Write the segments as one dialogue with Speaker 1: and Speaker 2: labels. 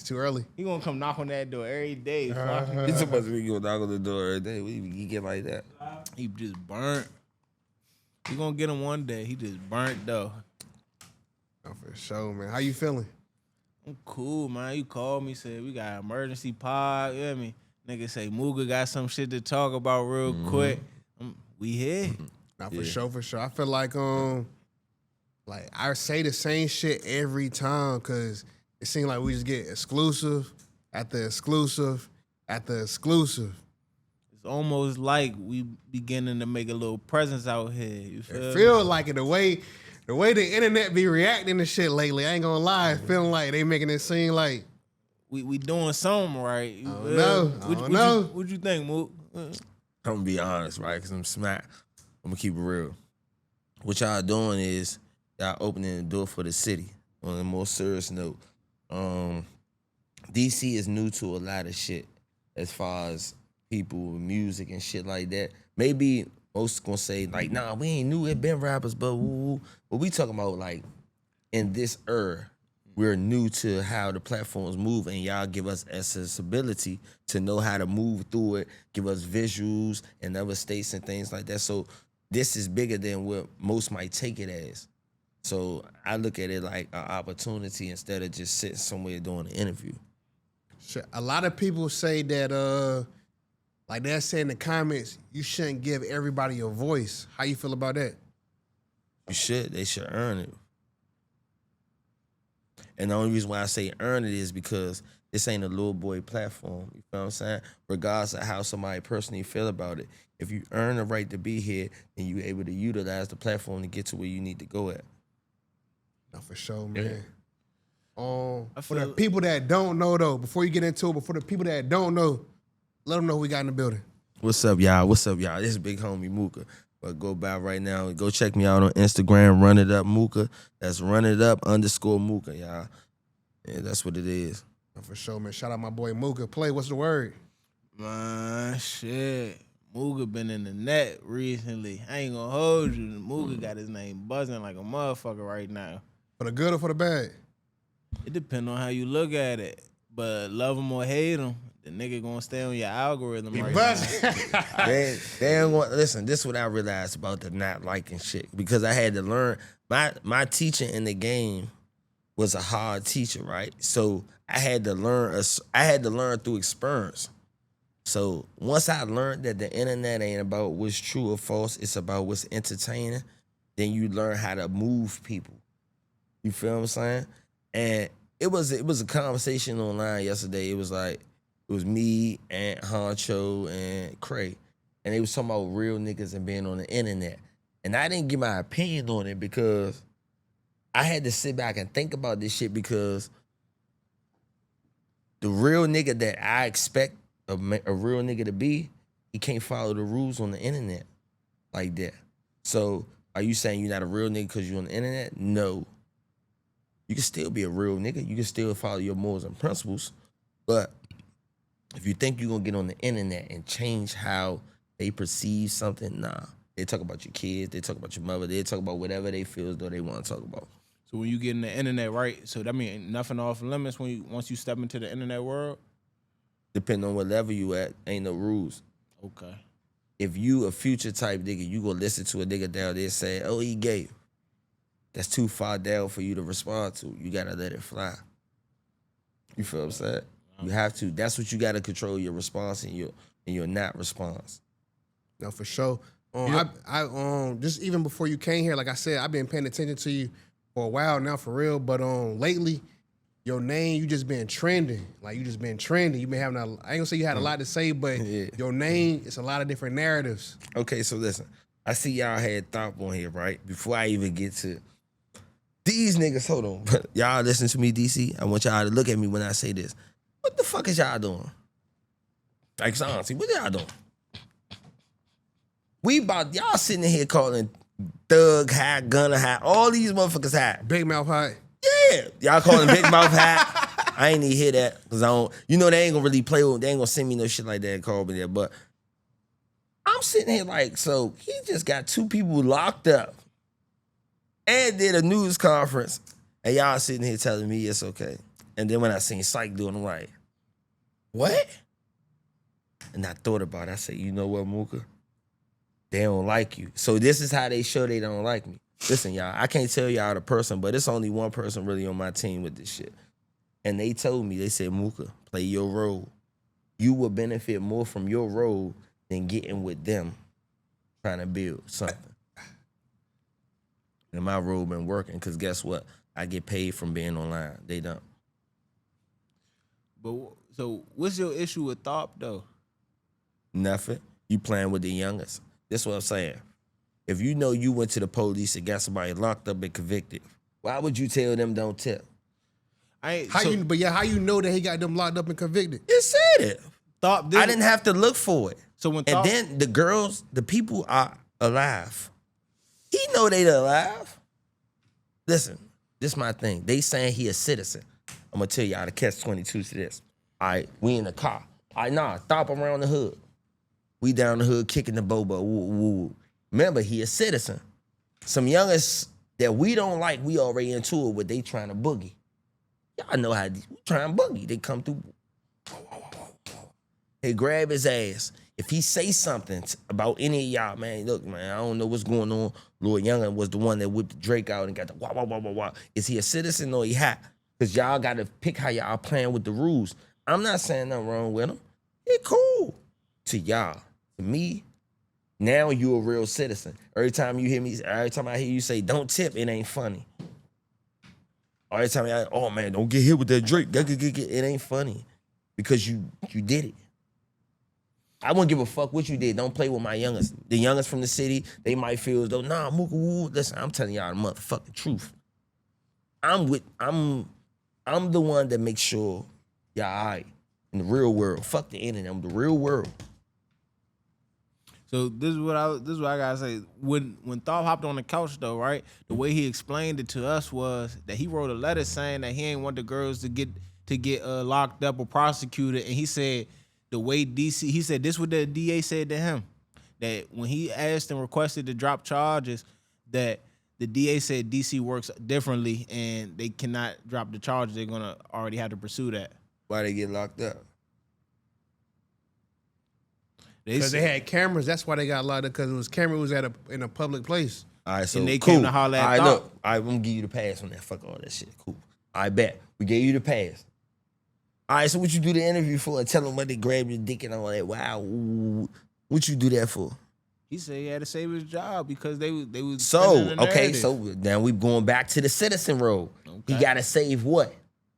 Speaker 1: It's too early.
Speaker 2: He gonna come knock on that door every day.
Speaker 3: He's supposed to be going knock on the door every day. We get like that.
Speaker 2: He just burnt. We gonna get him one day. He just burnt though.
Speaker 1: Oh, for sure, man. How you feeling?
Speaker 2: I'm cool, man. You called me, said we got emergency pod. You know what I mean? Nigga say Mooka got some shit to talk about real quick. We here.
Speaker 1: Nah, for sure, for sure. I feel like I say the same shit every time because it seems like we just get exclusive after exclusive after exclusive.
Speaker 2: It's almost like we beginning to make a little presence out here. You
Speaker 1: It feel like it the way the internet be reacting to shit lately. I ain't gonna lie, feeling like they making it seem like
Speaker 2: we doing something right.
Speaker 1: I don't know.
Speaker 2: What you think, Mook?
Speaker 3: I'm gonna be honest, right? Because I'm smack. I'm gonna keep it real. What y'all doing is y'all opening the door for the city. On a more serious note, DC is new to a lot of shit as far as people with music and shit like that. Maybe most gonna say like, nah, we ain't new. It been rappers, but woo. But we talking about like in this era, we're new to how the platforms move, and y'all give us accessibility to know how to move through it, give us visuals in other states and things like that. So this is bigger than what most might take it as. So I look at it like an opportunity instead of just sitting somewhere doing an interview.
Speaker 1: Sure. A lot of people say that like they say in the comments, you shouldn't give everybody a voice. How you feel about that?
Speaker 3: You should. They should earn it. And the only reason why I say earn it is because this ain't a little boy platform. You feel what I'm saying? Regardless of how somebody personally feel about it. If you earn the right to be here, then you're able to utilize the platform to get to where you need to go at.
Speaker 1: No, for sure, man.
Speaker 2: I
Speaker 1: For the
Speaker 2: feel-
Speaker 1: people that don't know, though, before you get into it, but for the people that don't know, let them know who we got in the building.
Speaker 3: What's up, y'all? What's up, y'all? This is big homie Mooka. But go by right now. Go check me out on Instagram, Run It Up Mooka. That's Run It Up _Mooka, y'all. Yeah, that's what it is.
Speaker 1: No, for sure, man. Shout out my boy Mooka. Play, what's the word?
Speaker 2: Man, shit. Mooka been in the net recently. I ain't gonna hold you. Mooka got his name buzzing like a motherfucker right now.
Speaker 1: For the good or for the bad?
Speaker 2: It depends on how you look at it. But love him or hate him, the nigga gonna stay on your algorithm right
Speaker 1: buzzing.
Speaker 2: now.
Speaker 3: They ain't want, listen, this is what I realized about the not liking shit. Because I had to learn, my teacher in the game was a hard teacher, right? So I had to learn through experience. So once I learned that the internet ain't about what's true or false, it's about what's entertaining, then you learn how to move people. You feel what I'm saying? And it was a conversation online yesterday. It was me and Honcho and Cray. And they was talking about real niggas and being on the internet. And I didn't give my opinion on it because I had to sit back and think about this shit because the real nigga that I expect a real nigga to be, he can't follow the rules on the internet like that. So are you saying you're not a real nigga because you're on the internet? No. You can still be a real nigga. You can still follow your morals and principles. But if you think you're going to get on the internet and change how they perceive something, nah. They talk about your kids. They talk about your mother. They talk about whatever they feel as though they want to talk about.
Speaker 2: So when you get in the internet, right? So that means nothing off limits once you step into the internet world?
Speaker 3: Depending on what level you at, ain't no rules.
Speaker 2: Okay.
Speaker 3: If you a future type nigga, you gonna listen to a nigga down there saying, oh, he gay. That's too far down for you to respond to. You gotta let it fly. You feel what I'm saying? You have to. That's what you gotta control, your response and your not response.
Speaker 1: No, for sure. I just even before you came here, like I said, I've been paying attention to you for a while now, for real. But lately, your name, you just been trending. Like you just been trending. You been having I ain't gonna say you had a lot to say, but your name, it's a lot of different narratives.
Speaker 3: Okay, so listen. I see y'all had Thump on here, right? Before I even get to these niggas, hold on. Y'all listen to me, DC. I want y'all to look at me when I say this. What the fuck is y'all doing? Like, honestly, what y'all doing? Y'all sitting in here calling Thug High, Gunner High, all these motherfuckers high.
Speaker 1: Big Mouth High.
Speaker 3: Yeah, y'all calling Big Mouth high. I ain't even hear that because I don't. You know they ain't gonna really play with. They ain't gonna send me no shit like that and call me there. But I'm sitting here like, so he just got 2 people locked up and did a news conference, and y'all sitting here telling me it's okay. And then when I seen Psych do it, I'm like, what? And I thought about it. I said, you know what, Mooka? They don't like you. So this is how they show they don't like me. Listen, y'all, I can't tell y'all the person, but it's only one person really on my team with this shit. And they told me, they said, Mooka, play your role. You will benefit more from your role than getting with them trying to build something. And my role been working, because guess what? I get paid from being online. They don't.
Speaker 2: But so what's your issue with Thought though?
Speaker 3: Nothing. You playing with the youngest. That's what I'm saying. If you know you went to the police and got somebody locked up and convicted, why would you tell them don't tip?
Speaker 1: How you know that he got them locked up and convicted?
Speaker 3: You said it.
Speaker 2: Thought
Speaker 3: I didn't have to look for it.
Speaker 2: So when
Speaker 3: And then the girls, the people are alive. He know they alive. Listen, this is my thing. They saying he a citizen. I'm gonna tell y'all the catch-22 to this. All right, we in the car. All right, nah, stop around the hood. We down the hood kicking the bobo. Woo, woo, woo. Remember, he a citizen. Some youngest that we don't like, we already into it with. They trying to boogie. Y'all know how we trying to boogie. They come through. They grab his ass. If he say something about any of y'all, man, look, man, I don't know what's going on. Lord Youngin was the one that whipped the Drake out and got the wah, wah, wah, wah, wah. Is he a citizen or he hot? Because y'all got to pick how y'all playing with the rules. I'm not saying nothing wrong with him. He cool. To y'all. To me, now you a real citizen. Every time you hear me, every time I hear you say, don't tip, it ain't funny. Every time I, oh man, don't get hit with that Drake. It ain't funny. Because you did it. I wouldn't give a fuck what you did. Don't play with my youngest. The youngest from the city, they might feel as though, nah, Mooka, woo. Listen, I'm telling y'all the motherfucking truth. I'm the one that makes sure y'all all right in the real world. Fuck the internet. I'm the real world.
Speaker 2: So this is what I gotta say. When Thought hopped on the couch though, right? The way he explained it to us was that he wrote a letter saying that he ain't want the girls to get locked up or prosecuted, and he said the way DC, he said this what the DA said to him, that when he asked and requested to drop charges, that the DA said DC works differently and they cannot drop the charges. They're gonna already have to pursue that.
Speaker 3: Why they get locked up?
Speaker 1: Because they had cameras. That's why they got locked up, because it was camera was in a public place.
Speaker 3: All right, so
Speaker 2: and they
Speaker 3: cool.
Speaker 2: came to holler at
Speaker 3: all right,
Speaker 2: Thought.
Speaker 3: look. All right, I'm gonna give you the pass on that. Fuck all that shit. Cool. I bet. We gave you the pass. All right, so what you do the interview for? Tell them what they grabbed your dick and all that. Wow. What you do that for?
Speaker 2: He said he had to save his job because they was
Speaker 3: So,
Speaker 2: spinning the
Speaker 3: okay,
Speaker 2: narrative.
Speaker 3: so now we going back to the citizen role. He
Speaker 2: Okay.
Speaker 3: got to save what?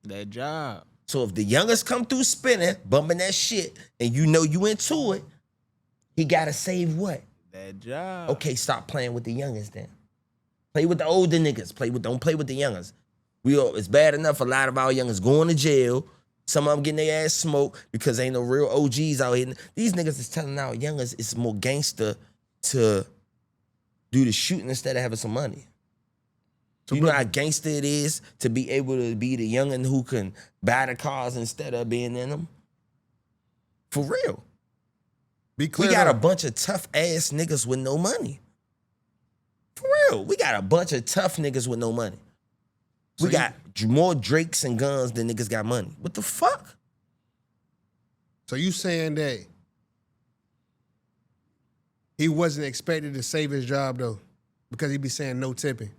Speaker 2: That job.
Speaker 3: So if the youngest come through spinning, bumping that shit, and you know you into it, he got to save what?
Speaker 2: That job.
Speaker 3: Okay, stop playing with the youngest then. Play with the older niggas. Don't play with the youngest. It's bad enough a lot of our youngest going to jail. Some of them getting their ass smoked because ain't no real OGs out here. These niggas is telling our youngest it's more gangster to do the shooting instead of having some money. So you know how gangster it is to be able to be the youngin' who can buy the cars instead of being in them? For real.
Speaker 1: Be clear.
Speaker 3: We got a bunch of tough ass niggas with no money. For real. We got a bunch of tough niggas with no money. We got more Drakes and guns than niggas got money. What the fuck?
Speaker 1: So you saying that he wasn't expected to save his job though, because he be saying no tipping?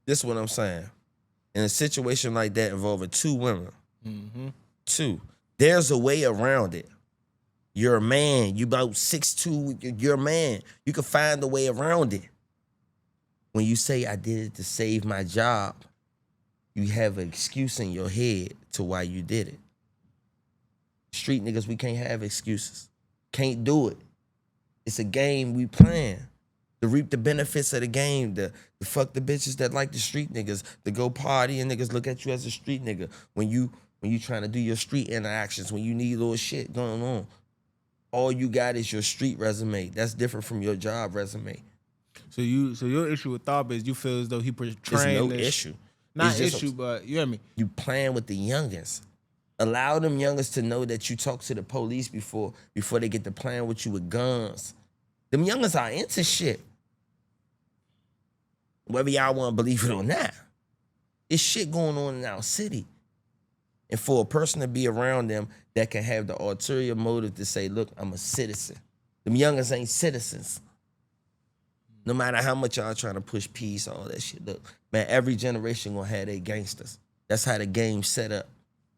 Speaker 3: This is what I'm saying. In a situation like that involving two women, two, there's a way around it. You're a man. You about 6'2", you're a man. You can find a way around it. When you say I did it to save my job, you have an excuse in your head to why you did it. Street niggas, we can't have excuses. Can't do it. It's a game we playing. To reap the benefits of the game, to fuck the bitches that like the street niggas, to go party and niggas look at you as a street nigga. When you trying to do your street interactions, when you need little shit going on, all you got is your street resume. That's different from your job resume.
Speaker 2: So your issue with Thought is you feel as though he portraying
Speaker 3: There's no
Speaker 2: this,
Speaker 3: issue.
Speaker 2: not
Speaker 3: It's just
Speaker 2: issue, but you hear me?
Speaker 3: You playing with the youngest. Allow them youngest to know that you talk to the police before they get to playing with you with guns. Them youngest are into shit. Whether y'all want to believe it or not. It's shit going on in our city. And for a person to be around them that can have the ulterior motive to say, look, I'm a citizen. Them youngers ain't citizens. No matter how much y'all trying to push peace, all that shit. Look, man, every generation gonna have their gangsters. That's how the game's set up.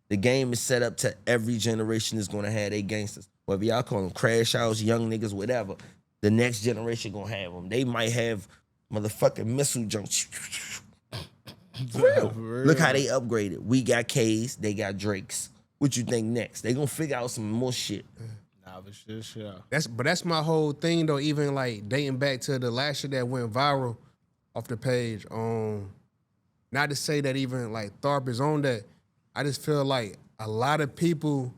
Speaker 3: The game is set up to every generation is gonna have their gangsters. Whether y'all call them crash outs, young niggas, whatever, the next generation gonna have them. They might have motherfucking missile jumps. For real. Look how they upgraded. We got K's, they got Drake's. What you think next? They gonna figure out some more shit.
Speaker 2: Nah, but shit.
Speaker 1: That's my whole thing though. Even like dating back to the last shit that went viral off the page. Not to say that even like Tharp is on that. I just feel like a lot of people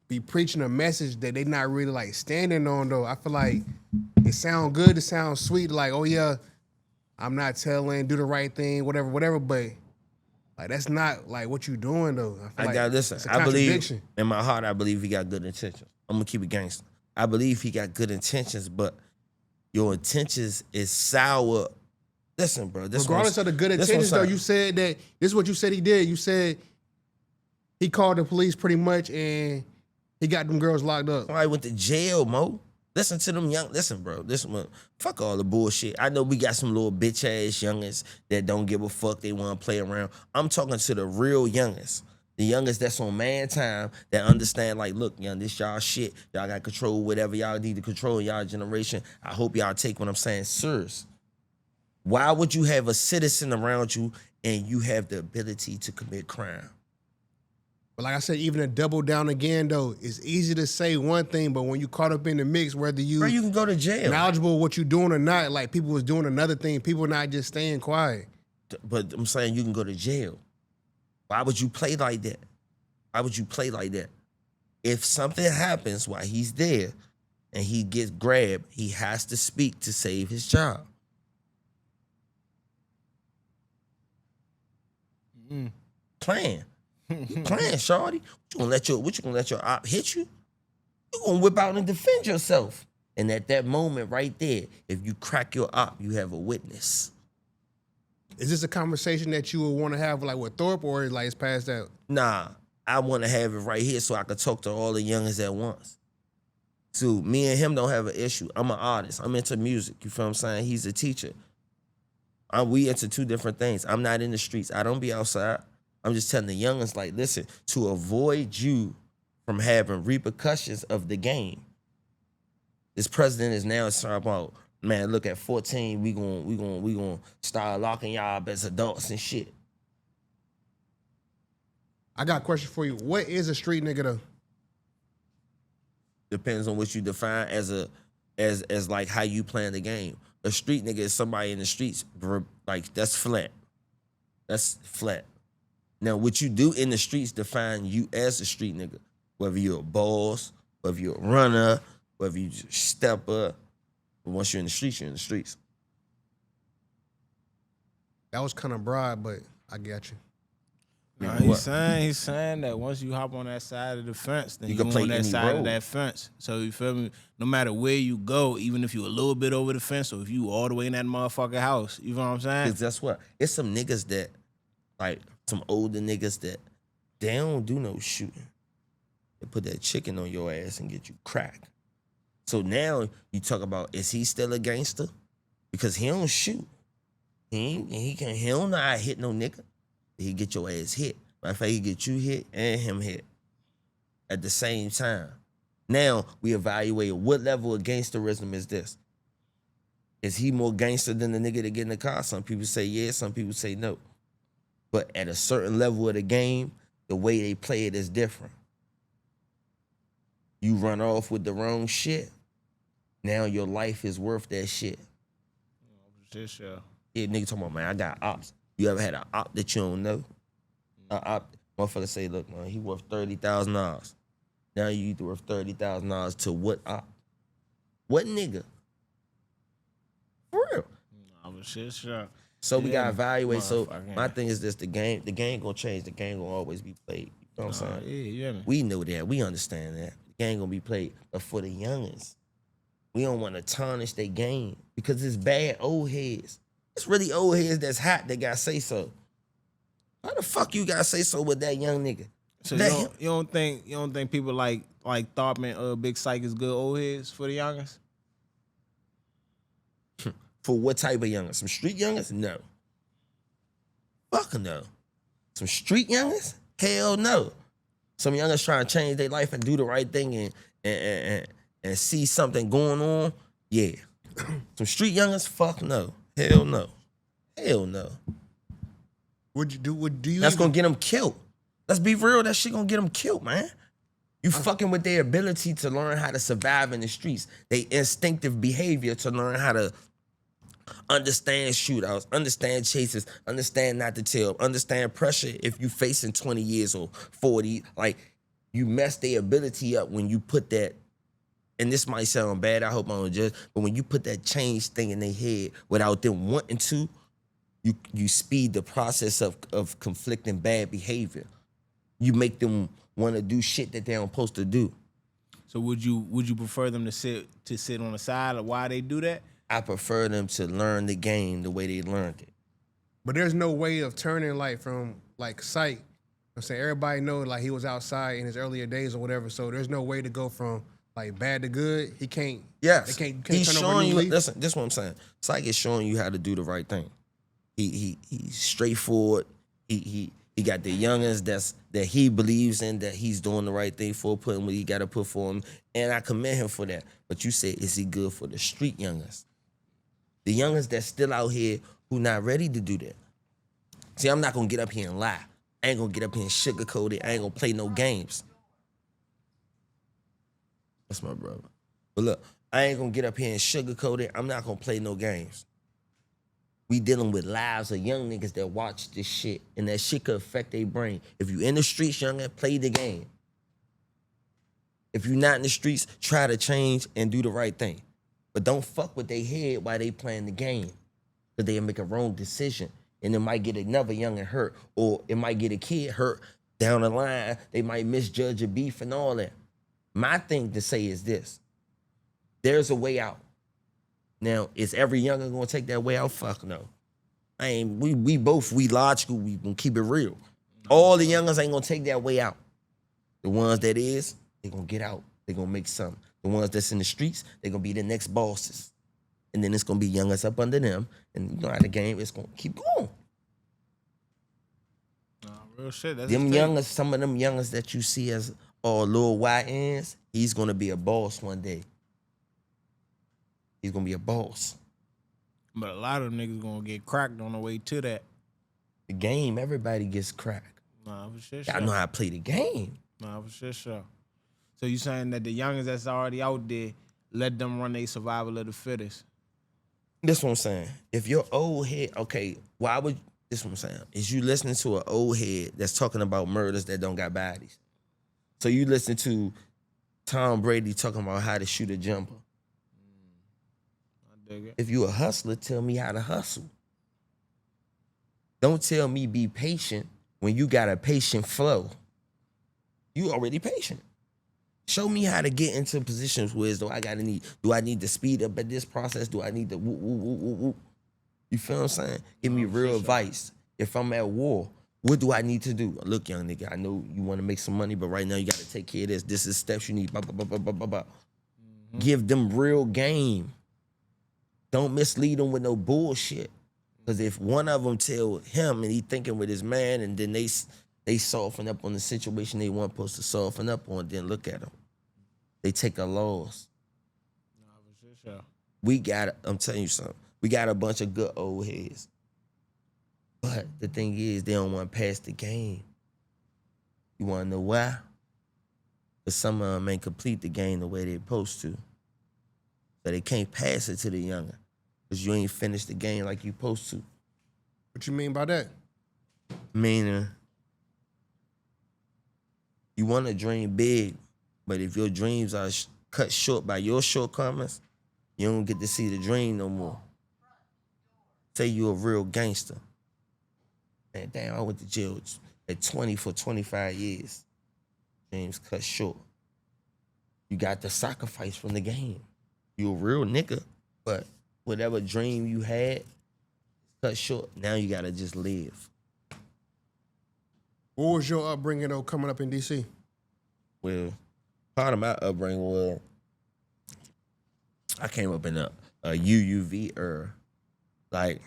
Speaker 1: be preaching a message that they not really like standing on though. I feel like it sound good, it sounds sweet, like, oh yeah, I'm not telling, do the right thing, whatever, but like that's not like what you doing though. I feel like
Speaker 3: listen.
Speaker 1: it's a
Speaker 3: I believe
Speaker 1: contradiction.
Speaker 3: in my heart. I believe he got good intentions. I'm gonna keep it gangster. I believe he got good intentions, but your intentions is sour. Listen, bro.
Speaker 1: Regardless of the good intentions though, you said that this is what you said he did. You said he called the police pretty much and he got them girls locked up.
Speaker 3: Somebody went to jail, Mo. Listen to them young. Listen, bro. Listen, fuck all the bullshit. I know we got some little bitch ass youngins that don't give a fuck. They want to play around. I'm talking to the real youngins. The youngest that's on man time that understand, like, look, young, this y'all shit. Y'all got control whatever y'all need to control in y'all generation. I hope y'all take what I'm saying serious. Why would you have a citizen around you and you have the ability to commit crime?
Speaker 1: But like I said, even to double down again, though, it's easy to say one thing, but when you caught up in the mix, whether you
Speaker 3: can go to jail,
Speaker 1: knowledgeable of what you're doing or not, like people was doing another thing, people not just staying quiet.
Speaker 3: But I'm saying you can go to jail. Why would you play like that? Why would you play like that? If something happens while he's there and he gets grabbed, he has to speak to save his job. Playing. You playing, shorty. What you gonna let your op hit you? You gonna whip out and defend yourself. And at that moment right there, if you crack your op, you have a witness.
Speaker 1: Is this a conversation that you would want to have like with Thorpe, or like it's passed out?
Speaker 3: Nah, I want to have it right here so I can talk to all the youngins at once. So me and him don't have an issue. I'm an artist. I'm into music. You feel what I'm saying? He's a teacher. We into two different things. I'm not in the streets. I don't be outside. I'm just telling the youngins, like, listen, to avoid you from having repercussions of the game. This president is now talking about, man, look, at 14, we gonna start locking y'all up as adults and shit.
Speaker 1: I got a question for you. What is a street nigga though?
Speaker 3: Depends on what you define as like how you playing the game. A street nigga is somebody in the streets, like that's flat. That's flat. Now, what you do in the streets define you as a street nigga. Whether you're a boss, whether you're a runner, whether you just step up. But once you're in the streets, you're in the streets.
Speaker 1: That was kind of broad, but I got you.
Speaker 2: Nah, he's saying that once you hop on that side of the fence, then you can play on that side of that fence. So you feel me? No matter where you go, even if you a little bit over the fence, or if you all the way in that motherfucking house, you know what I'm saying?
Speaker 3: Because that's what. It's some niggas that, like, some older niggas that they don't do no shooting. They put that chicken on your ass and get you cracked. So now you talk about, is he still a gangster? Because he don't shoot. He don't know how to hit no nigga. He get your ass hit. Matter of fact, he get you hit and him hit at the same time. Now we evaluate what level of gangsterism is this. Is he more gangster than the nigga that get in the car? Some people say yes, some people say no. But at a certain level of the game, the way they play it is different. You run off with the wrong shit, now your life is worth that shit. Yeah, nigga talking about, man, I got ops. You ever had an op that you don't know? An op, motherfucker say, look, man, he worth $30,000. Now you either worth $30,000 to what op? What nigga? For real. So we gotta evaluate. So my thing is this: the game gonna change. The game gonna always be played. You know what I'm saying? Yeah. We know that. We understand that. The game gonna be played. But for the youngins, we don't want to tarnish their game because it's bad old heads. It's really old heads that's hot that got say so. How the fuck you gotta say so with that young nigga?
Speaker 2: So
Speaker 3: That
Speaker 2: you don't think people like Thought and Big Psych is good old heads for the youngest?
Speaker 3: For what type of youngest? Some street youngest? No. Fuck no. Some street youngest? Hell no. Some youngest trying to change their life and do the right thing and see something going on. Yeah. Some street youngest? Fuck no. Hell no. Hell no.
Speaker 1: Would you?
Speaker 3: That's gonna get them killed. Let's be real. That shit gonna get them killed, man. You fucking with their ability to learn how to survive in the streets. They instinctive behavior to learn how to understand shootouts, understand chases, understand not to tell, understand pressure if you facing 20 years or 40. Like, you mess their ability up when you put that, and this might sound bad, I hope I don't judge, but when you put that change thing in their head without them wanting to, you speed the process of conflicting bad behavior. You make them want to do shit that they don't supposed to do.
Speaker 2: So would you prefer them to sit on the side of why they do that?
Speaker 3: I prefer them to learn the game the way they learned it.
Speaker 1: But there's no way of turning like from like sight. I'm saying everybody knows like he was outside in his earlier days or whatever. So there's no way to go from like bad to good. He can't.
Speaker 3: Yes,
Speaker 1: They can't
Speaker 3: he's
Speaker 1: turn over a
Speaker 3: showing
Speaker 1: new
Speaker 3: you.
Speaker 1: leaf.
Speaker 3: Listen, this is what I'm saying. Psych is showing you how to do the right thing. He's straightforward. He got the youngins that he believes in, that he's doing the right thing for, putting what he got to put for him, and I commend him for that. But you said, is he good for the street youngins? The youngins that's still out here who not ready to do that. See, I'm not gonna get up here and lie. I ain't gonna get up here and sugarcoat it. I ain't gonna play no games. That's my brother. But look, I ain't gonna get up here and sugarcoat it. I'm not gonna play no games. We dealing with lives of young niggas that watch this shit, and that shit could affect their brain. If you in the streets, youngin, play the game. If you not in the streets, try to change and do the right thing. But don't fuck with their head while they playing the game. Because they'll make a wrong decision. And it might get another youngin hurt. Or it might get a kid hurt down the line. They might misjudge a beef and all that. My thing to say is this. There's a way out. Now, is every youngin gonna take that way out? Fuck no. We logical, we gonna keep it real. All the youngins ain't gonna take that way out. The ones that is, they gonna get out. They gonna make something. The ones that's in the streets, they gonna be the next bosses. And then it's gonna be youngins up under them. And you know how the game is gonna keep going.
Speaker 2: Real shit. That's
Speaker 3: Them youngins, some of them youngins that you see as all little YNs, he's gonna be a boss one day. He's gonna be a boss.
Speaker 2: But a lot of them niggas gonna get cracked on the way to that.
Speaker 3: The game, everybody gets cracked.
Speaker 2: Nah, for shit.
Speaker 3: Y'all know how to play the game.
Speaker 2: Nah, for shit, sure. So you saying that the youngins that's already out there, let them run their survival of the fittest?
Speaker 3: This what I'm saying. If your old head, okay, why would, this what I'm saying, is you listening to an old head that's talking about murders that don't got bodies. So you listen to Tom Brady talking about how to shoot a jumper.
Speaker 2: I dig it.
Speaker 3: If you a hustler, tell me how to hustle. Don't tell me be patient when you got a patient flow. You already patient. Show me how to get into positions where do I need to speed up at this process? Do I need to whoop, whoop, whoop, whoop, whoop? You feel what I'm saying? Give me real advice. If I'm at war, what do I need to do? Look, young nigga, I know you want to make some money, but right now you got to take care of this. This is steps you need. Blah, blah, blah, blah, blah, blah. Give them real game. Don't mislead them with no bullshit. Because if one of them tell him and he thinking with his man and then they soften up on the situation they weren't supposed to soften up on, then look at them. They take a loss.
Speaker 2: Nah, for shit, sure.
Speaker 3: We got, I'm telling you something, we got a bunch of good old heads. But the thing is, they don't want to pass the game. You want to know why? Because some of them ain't complete the game the way they supposed to. So they can't pass it to the younger. Because you ain't finished the game like you supposed to.
Speaker 1: What you mean by that?
Speaker 3: Meaning, you want to dream big, but if your dreams are cut short by your shortcomings, you don't get to see the dream no more. Say you a real gangster. Man, damn, I went to jail at 20 for 25 years. Dreams cut short. You got the sacrifice from the game. You a real nigga, but whatever dream you had, cut short. Now you gotta just live.
Speaker 1: What was your upbringing though coming up in DC?
Speaker 3: Well, part of my upbringing was I came up in a UUV era. Like,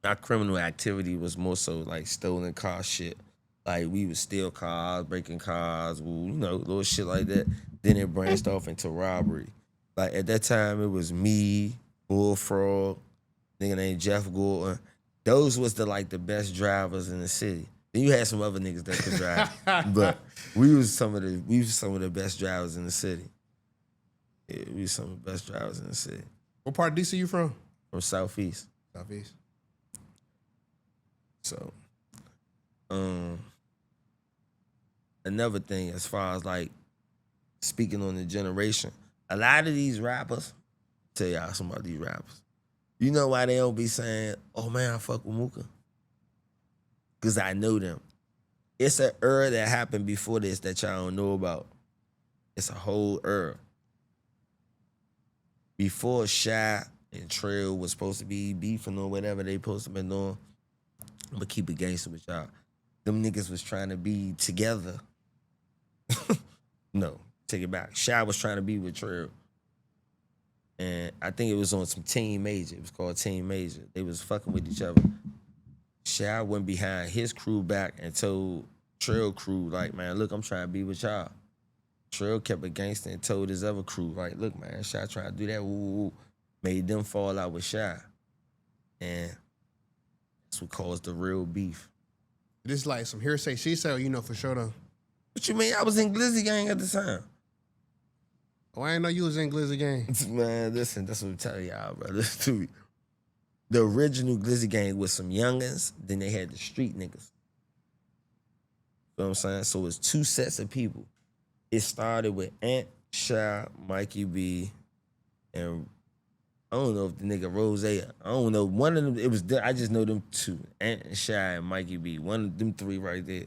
Speaker 3: my criminal activity was more so like stolen car shit. Like, we would steal cars, breaking cars, little shit like that. Then it branched off into robbery. Like, at that time, it was me, Bullfrog, nigga named Jeff Gordon. Those was the best drivers in the city. Then you had some other niggas that could drive, but we was some of the best drivers in the city. Yeah, we was some of the best drivers in the city.
Speaker 1: What part of DC you from?
Speaker 3: From Southeast.
Speaker 1: Southeast.
Speaker 3: So, another thing as far as like speaking on the generation, a lot of these rappers, tell y'all some about these rappers. You know why they don't be saying, "Oh man, I fuck with Mooka"? Because I know them. It's an era that happened before this that y'all don't know about. It's a whole era. Before Shy and Trail was supposed to be beefing or whatever they supposed to be doing, I'm gonna keep it gangster with y'all. Them niggas was trying to be together. No, take it back. Shy was trying to be with Trail. And I think it was on some Team Major. It was called Team Major. They was fucking with each other. Shy went behind his crew back and told Trail crew, like, man, look, I'm trying to be with y'all. Trail kept a gangster and told his other crew, like, look, man, Shy trying to do that. Woo. Made them fall out with Shy. And that's what caused the real beef.
Speaker 1: This like some hearsay she said, for sure though.
Speaker 3: What you mean? I was in Glizzy gang at the time.
Speaker 1: Oh, I didn't know you was in Glizzy gang.
Speaker 3: Man, listen, that's what I'm telling y'all, bro. Listen to me. The original Glizzy gang was some youngins, then they had the street niggas. You know what I'm saying? So it's two sets of people. It started with Ant, Shy, Mikey B, and I don't know if the nigga Rose. I don't know. One of them, I just know them two. Ant and Shy and Mikey B. One of them three right there.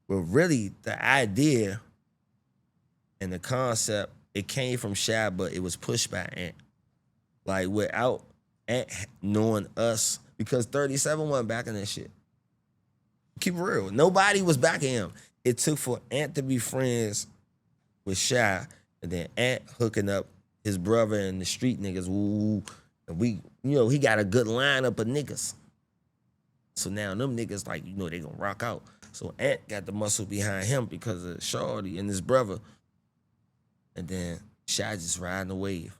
Speaker 3: But really, the idea and the concept, it came from Shy, but it was pushed by Ant. Like, without Ant knowing us, because 37 wasn't backing that shit. Keep it real. Nobody was backing him. It took for Ant to be friends with Shy, and then Ant hooking up his brother and the street niggas. Woo, and we, he got a good lineup of niggas. So now them niggas, like, they gonna rock out. So Ant got the muscle behind him because of Shorty and his brother. And then Shy just riding the wave.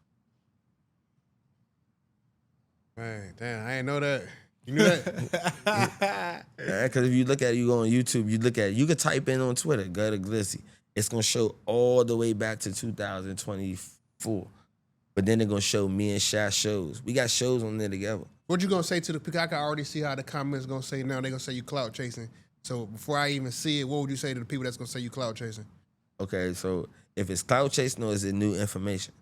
Speaker 1: Man, damn, I didn't know that. You knew that?
Speaker 3: Because if you look at it, you go on YouTube, you could type in on Twitter, go to Glizzy. It's going to show all the way back to 2024. But then they're going to show me and Shy shows. We got shows on there together.
Speaker 1: What you going to say to the people? I can already see how the comments going to say now. They're going to say you clout chasing. So before I even see it, what would you say to the people that's going to say you clout chasing?
Speaker 3: Okay, so if it's clout chasing or is it new information?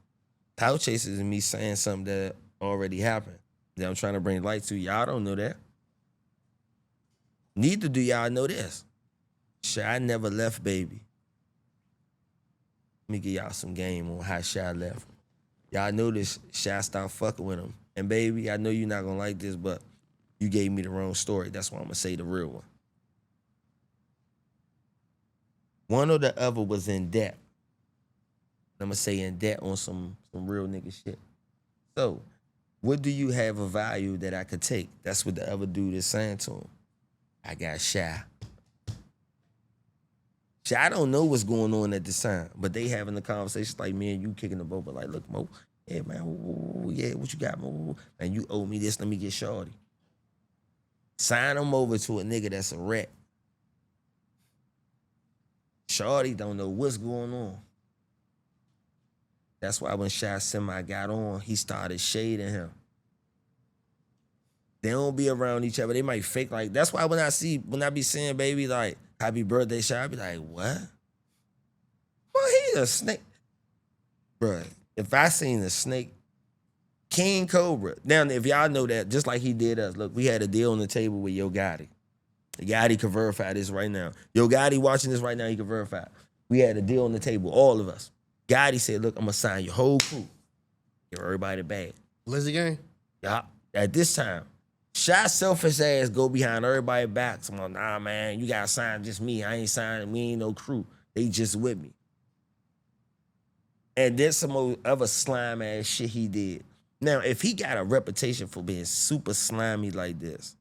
Speaker 3: Clout chasing is me saying something that already happened that I'm trying to bring light to. Y'all don't know that. Neither do y'all know this. Shy never left, baby. Let me give y'all some game on how Shy left. Y'all know this. Shy stopped fucking with him. And baby, I know you're not gonna like this, but you gave me the wrong story. That's why I'm gonna say the real one. One or the other was in debt. I'm gonna say in debt on some real nigga shit. So, what do you have a value that I could take? That's what the other dude is saying to him. I got Shy. Shy don't know what's going on at this time, but they having the conversations like me and you kicking the boat, but like, look, Mo, yeah, man, yeah, what you got, Mo? And you owe me this, let me get Shorty. Sign him over to a nigga that's a rat. Shorty don't know what's going on. That's why when Shy Semi got on, he started shading him. They don't be around each other. They might fake like. That's why when I be saying baby like happy birthday Shy, I be like, what? Well, he a snake, bruh. If I seen a snake, King Cobra. Now, if y'all know that, just like he did us. Look, we had a deal on the table with Yo Gotti. Gotti can verify this right now. Yo Gotti watching this right now, he can verify. We had a deal on the table, all of us. Gotti said, look, I'm gonna sign your whole crew. Give everybody the bag.
Speaker 1: Glizzy gang?
Speaker 3: Yeah. At this time, Shy selfish ass go behind everybody's back. I'm like, nah, man, you gotta sign just me. I ain't signing. We ain't no crew. They just with me. And then some other slime ass shit he did. Now, if he got a reputation for being super slimy like this,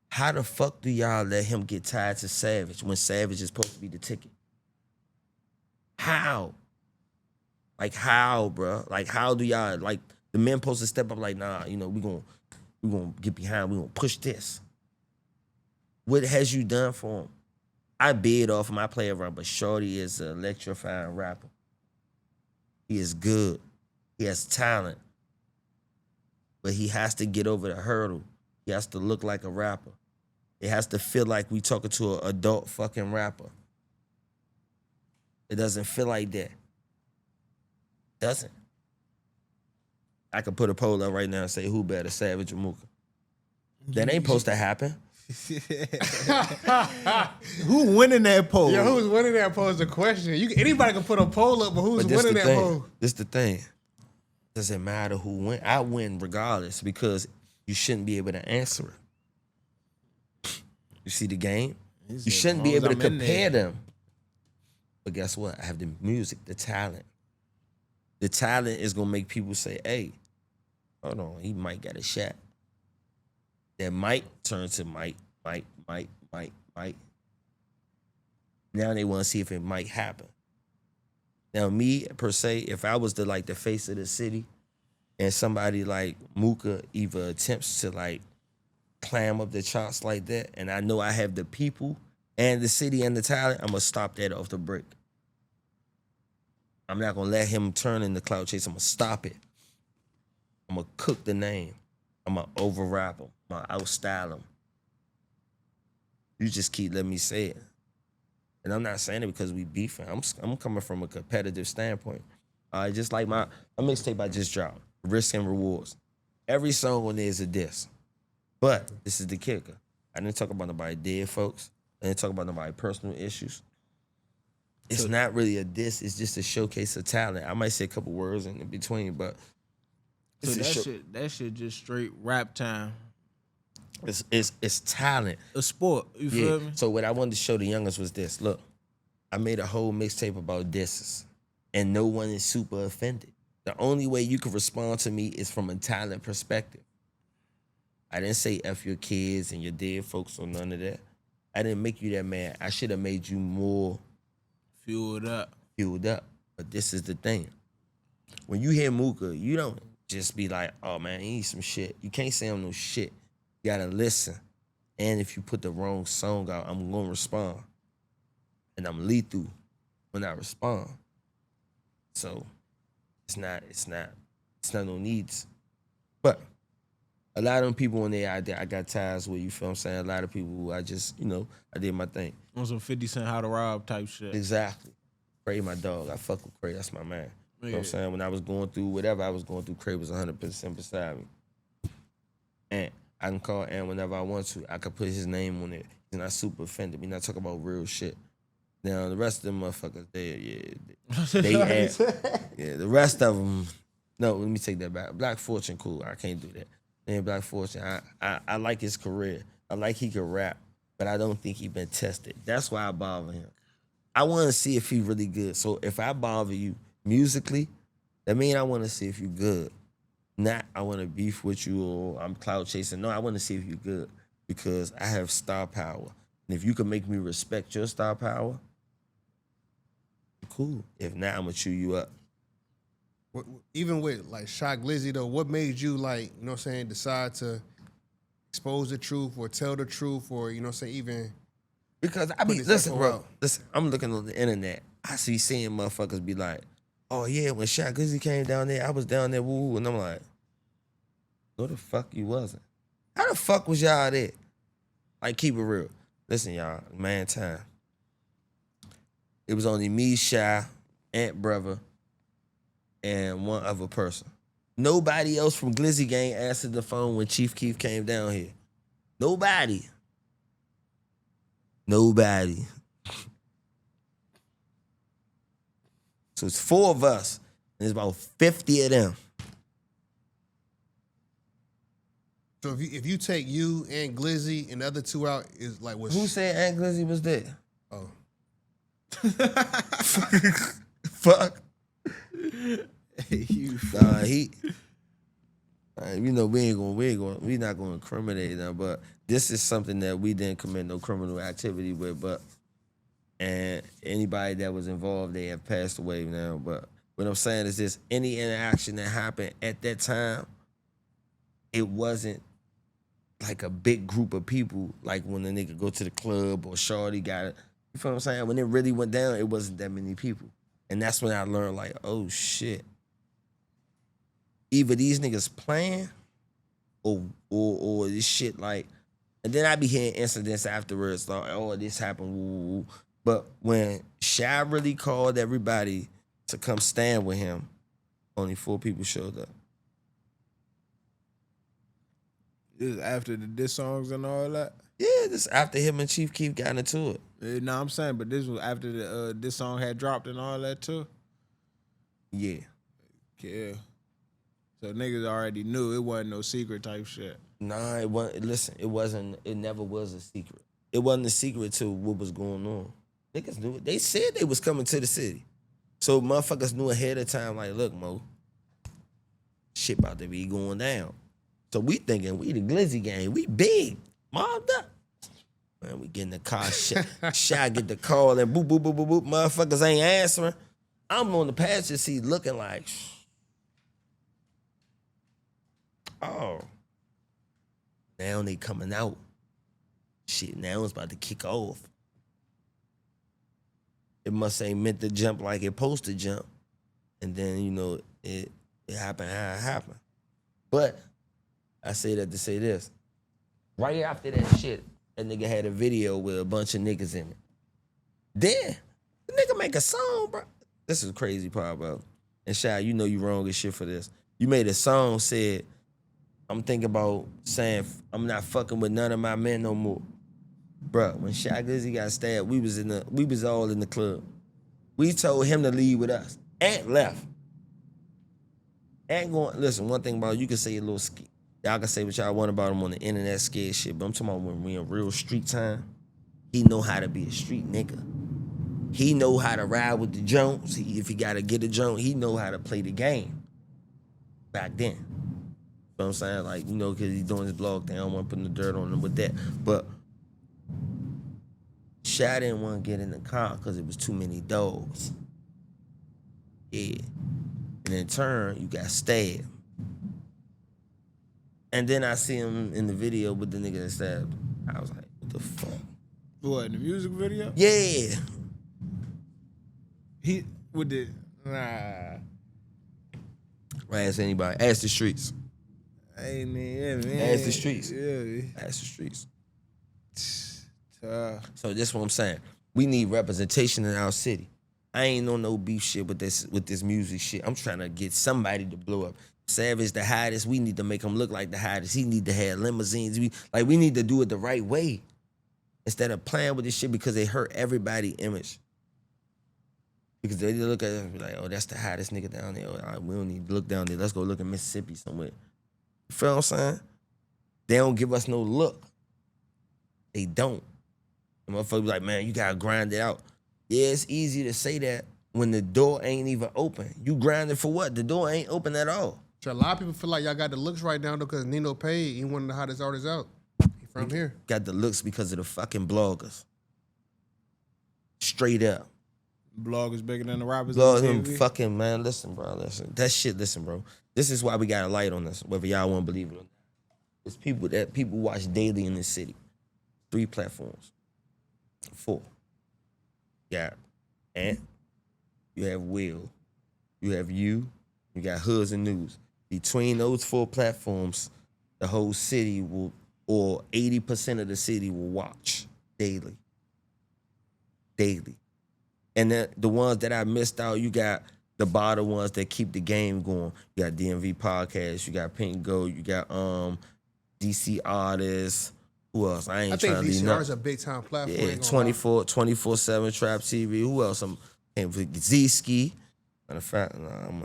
Speaker 3: how the fuck do y'all let him get tied to Savage when Savage is supposed to be the ticket? How? Like how, bro? Like how do y'all, like the men supposed to step up like, nah, you know, we gonna get behind, we gonna push this. What has you done for him? I bid off him, I play around, but Shorty is an electrifying rapper. He is good. He has talent. But he has to get over the hurdle. He has to look like a rapper. It has to feel like we talking to an adult fucking rapper. It doesn't feel like that. Doesn't. I could put a poll up right now and say who better, Savage or Mooka. That ain't supposed to happen.
Speaker 2: Who winning that poll?
Speaker 1: Yeah, who's winning that poll is the question. Anybody can put a poll up, but who's winning that poll?
Speaker 3: This the thing. Doesn't matter who win. I win regardless because you shouldn't be able to answer it. You see the game? You shouldn't be able to compare them. But guess what? I have the music, the talent. The talent is gonna make people say, hey, hold on, he might got a shot. That might turn to might. Now they want to see if it might happen. Now me, per se, if I was the face of the city and somebody like Mooka either attempts to like climb up the charts like that, and I know I have the people and the city and the talent, I'm gonna stop that off the break. I'm not gonna let him turn in the cloud chase. I'm gonna stop it. I'm gonna cook the name. I'm gonna overrap him. I'm gonna outstyle him. You just keep letting me say it. And I'm not saying it because we beefing. I'm coming from a competitive standpoint. Just like my mixtape I just dropped, Risk and Rewards. Every song on there is a diss. But this is the kicker. I didn't talk about nobody dead folks. I didn't talk about nobody personal issues. It's not really a diss. It's just a showcase of talent. I might say a couple words in between, but
Speaker 2: so that shit just straight rap time.
Speaker 3: It's talent.
Speaker 2: A sport. You feel me?
Speaker 3: So what I wanted to show the youngest was this. Look, I made a whole mixtape about disses, and no one is super offended. The only way you can respond to me is from a talent perspective. I didn't say F your kids and your dead folks or none of that. I didn't make you that mad. I should have made you more
Speaker 2: fueled up.
Speaker 3: But this is the thing. When you hear Mooka, you don't just be like, oh man, he needs some shit. You can't say I'm no shit. You gotta listen. And if you put the wrong song out, I'm gonna respond. And I'm lethal when I respond. So it's not no needs. But a lot of them people in there, I got ties with, you feel what I'm saying? A lot of people who I just, I did my thing.
Speaker 2: On some 50 Cent How to Rob type shit.
Speaker 3: Exactly. Cray, my dog. I fuck with Cray. That's my man. You know what I'm saying? When I was going through whatever I was going through, Cray was 100% beside me. And I can call Ant whenever I want to. I could put his name on it. He's not super offended. We're not talking about real shit. Now, the rest of them motherfuckers, the rest of them, no, let me take that back. Black Fortune, cool. I can't do that. Man, Black Fortune, I like his career. I like he can rap, but I don't think he been tested. That's why I bother him. I want to see if he really good. So if I bother you musically, that means I want to see if you good. Not I want to beef with you or I'm cloud chasing. No, I want to see if you good because I have star power. And if you can make me respect your star power, cool. If not, I'm going to chew you up.
Speaker 1: Even with like Shot Glizzy though, what made you decide to expose the truth or tell the truth or even
Speaker 3: because I be listen, I'm looking on the internet. I seeing motherfuckers be like, oh yeah, when Shot Glizzy came down there, I was down there, woo, and I'm like, no the fuck you wasn't. How the fuck was y'all there? Like keep it real. Listen, y'all, man time. It was only me, Shy, Ant Brother, and one other person. Nobody else from Glizzy Gang answered the phone when Chief Keef came down here. Nobody. So it's 4 of us, and there's about 50 of them.
Speaker 1: So if you take you and Glizzy and the other two out, is like what's
Speaker 3: Who said Aunt Glizzy was there?
Speaker 1: Oh,
Speaker 3: Fuck.
Speaker 2: You
Speaker 3: Nah, you know we not gonna incriminate them, but this is something that we didn't commit no criminal activity with, and anybody that was involved, they have passed away now. But what I'm saying is this: any interaction that happened at that time, it wasn't like a big group of people, like when a nigga go to the club or Shorty got it. You feel what I'm saying? When it really went down, it wasn't that many people. And that's when I learned, like, oh shit. Either these niggas playing or this shit, like, and then I be hearing incidents afterwards, like, oh, this happened, woo, woo. But when Shy really called everybody to come stand with him, only 4 people showed up.
Speaker 2: This is after the diss songs and all that.
Speaker 3: Yeah, this after him and Chief Keef got into it.
Speaker 2: No, I'm saying, but this was after the this song had dropped and all that too.
Speaker 3: Yeah.
Speaker 2: Yeah. So niggas already knew it wasn't no secret type shit.
Speaker 3: Nah, it wasn't. Listen, it wasn't. It never was a secret. It wasn't a secret to what was going on. Niggas knew it. They said they was coming to the city, so motherfuckers knew ahead of time. Like, look, Mo, shit about to be going down. So we thinking we the Glizzy gang. We big, mobbed up. Man, we get in the car. Shy get the call and boop boop boop boop boop. Motherfuckers ain't answering. I'm on the passenger seat looking like, oh. Now they coming out. Shit, now it's about to kick off. It must ain't meant to jump like it supposed to jump. And then, you know, it happened how it happened. But I say that to say this. Right after that shit, that nigga had a video with a bunch of niggas in it. Then, the nigga make a song, bro. This is the crazy part, bro. And Shy, you know you wrong as shit for this. You made a song, said, I'm thinking about saying I'm not fucking with none of my men no more. Bruh, when Shy Glizzy got stabbed, we was all in the club. We told him to leave with us. Ant left. Ant going, listen, one thing about you can say a little y'all can say what y'all want about him on the internet scared shit, but I'm talking about when we in real street time, he know how to be a street nigga. He know how to ride with the Jones. If he gotta get a Jones, he know how to play the game. Back then. You know what I'm saying? Like, you know, because he's doing his blog thing. I don't want to put the dirt on him with that. But Shy didn't want to get in the car because it was too many dogs. Yeah. And in turn, you got stabbed. And then I see him in the video with the nigga that stabbed him. I was like, what the fuck?
Speaker 2: What, in the music video?
Speaker 3: Yeah.
Speaker 2: He with the nah.
Speaker 3: Ask anybody. Ask the streets.
Speaker 2: Hey man,
Speaker 3: Ask the streets.
Speaker 2: Yeah.
Speaker 3: Ask the streets.
Speaker 2: Tough.
Speaker 3: So that's what I'm saying. We need representation in our city. I ain't on no beef shit with this music shit. I'm trying to get somebody to blow up. Savage the hottest. We need to make him look like the hottest. He need to have limousines. We need to do it the right way instead of playing with this shit because they hurt everybody's image. Because they look at it and be like, oh, that's the hottest nigga down there. All right, we don't need to look down there. Let's go look in Mississippi somewhere. You feel what I'm saying? They don't give us no look. They don't. The motherfucker be like, man, you gotta grind it out. Yeah, it's easy to say that when the door ain't even open. You grinding for what? The door ain't open at all.
Speaker 1: So a lot of people feel like y'all got the looks right now though because Nino Pay, he one of the hottest artists out. He from here.
Speaker 3: Got the looks because of the fucking bloggers. Straight up.
Speaker 2: Bloggers bigger than the rappers.
Speaker 3: Lord, him fucking, man, listen, bro, listen. That shit, listen, bro. This is why we got a light on this, whether y'all want to believe it or not. It's people that people watch daily in this city. 3 platforms. 4. You got Ant. You have Will. You have you got Hoods and News. Between those 4 platforms, the whole city will, or 80% of the city will watch daily. Daily. And the ones that I missed out, you got the bottom ones that keep the game going. You got DMV Podcast, you got Pink Gold, you got DC Artists. Who else? I
Speaker 1: think DC is a big time platform.
Speaker 3: Yeah, 24/7 Trap TV. Who else? Zski. Matter of fact,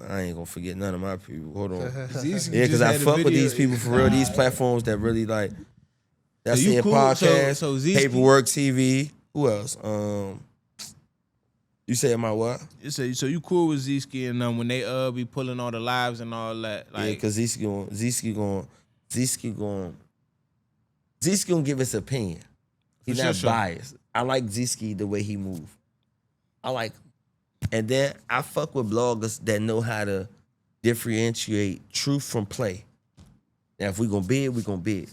Speaker 3: I ain't gonna forget none of my people. Hold on.
Speaker 2: Zsky
Speaker 3: Yeah, because
Speaker 2: just
Speaker 3: I
Speaker 2: had a
Speaker 3: fuck with
Speaker 2: video-
Speaker 3: these people for real. These platforms that really like. That's
Speaker 2: you
Speaker 3: their
Speaker 2: cool?
Speaker 3: podcast.
Speaker 2: So Zsky-
Speaker 3: Paperwork TV. Who else? You said my what?
Speaker 2: So you cool with Zsky and when they be pulling all the lives and all that?
Speaker 3: Yeah,
Speaker 2: Like,
Speaker 3: because Zsky gonna give his opinion. He's
Speaker 2: For
Speaker 3: not
Speaker 2: sure.
Speaker 3: biased. I like Zsky the way he move. I like, and then I fuck with bloggers that know how to differentiate truth from play. Now, if we gonna bid, we gonna bid.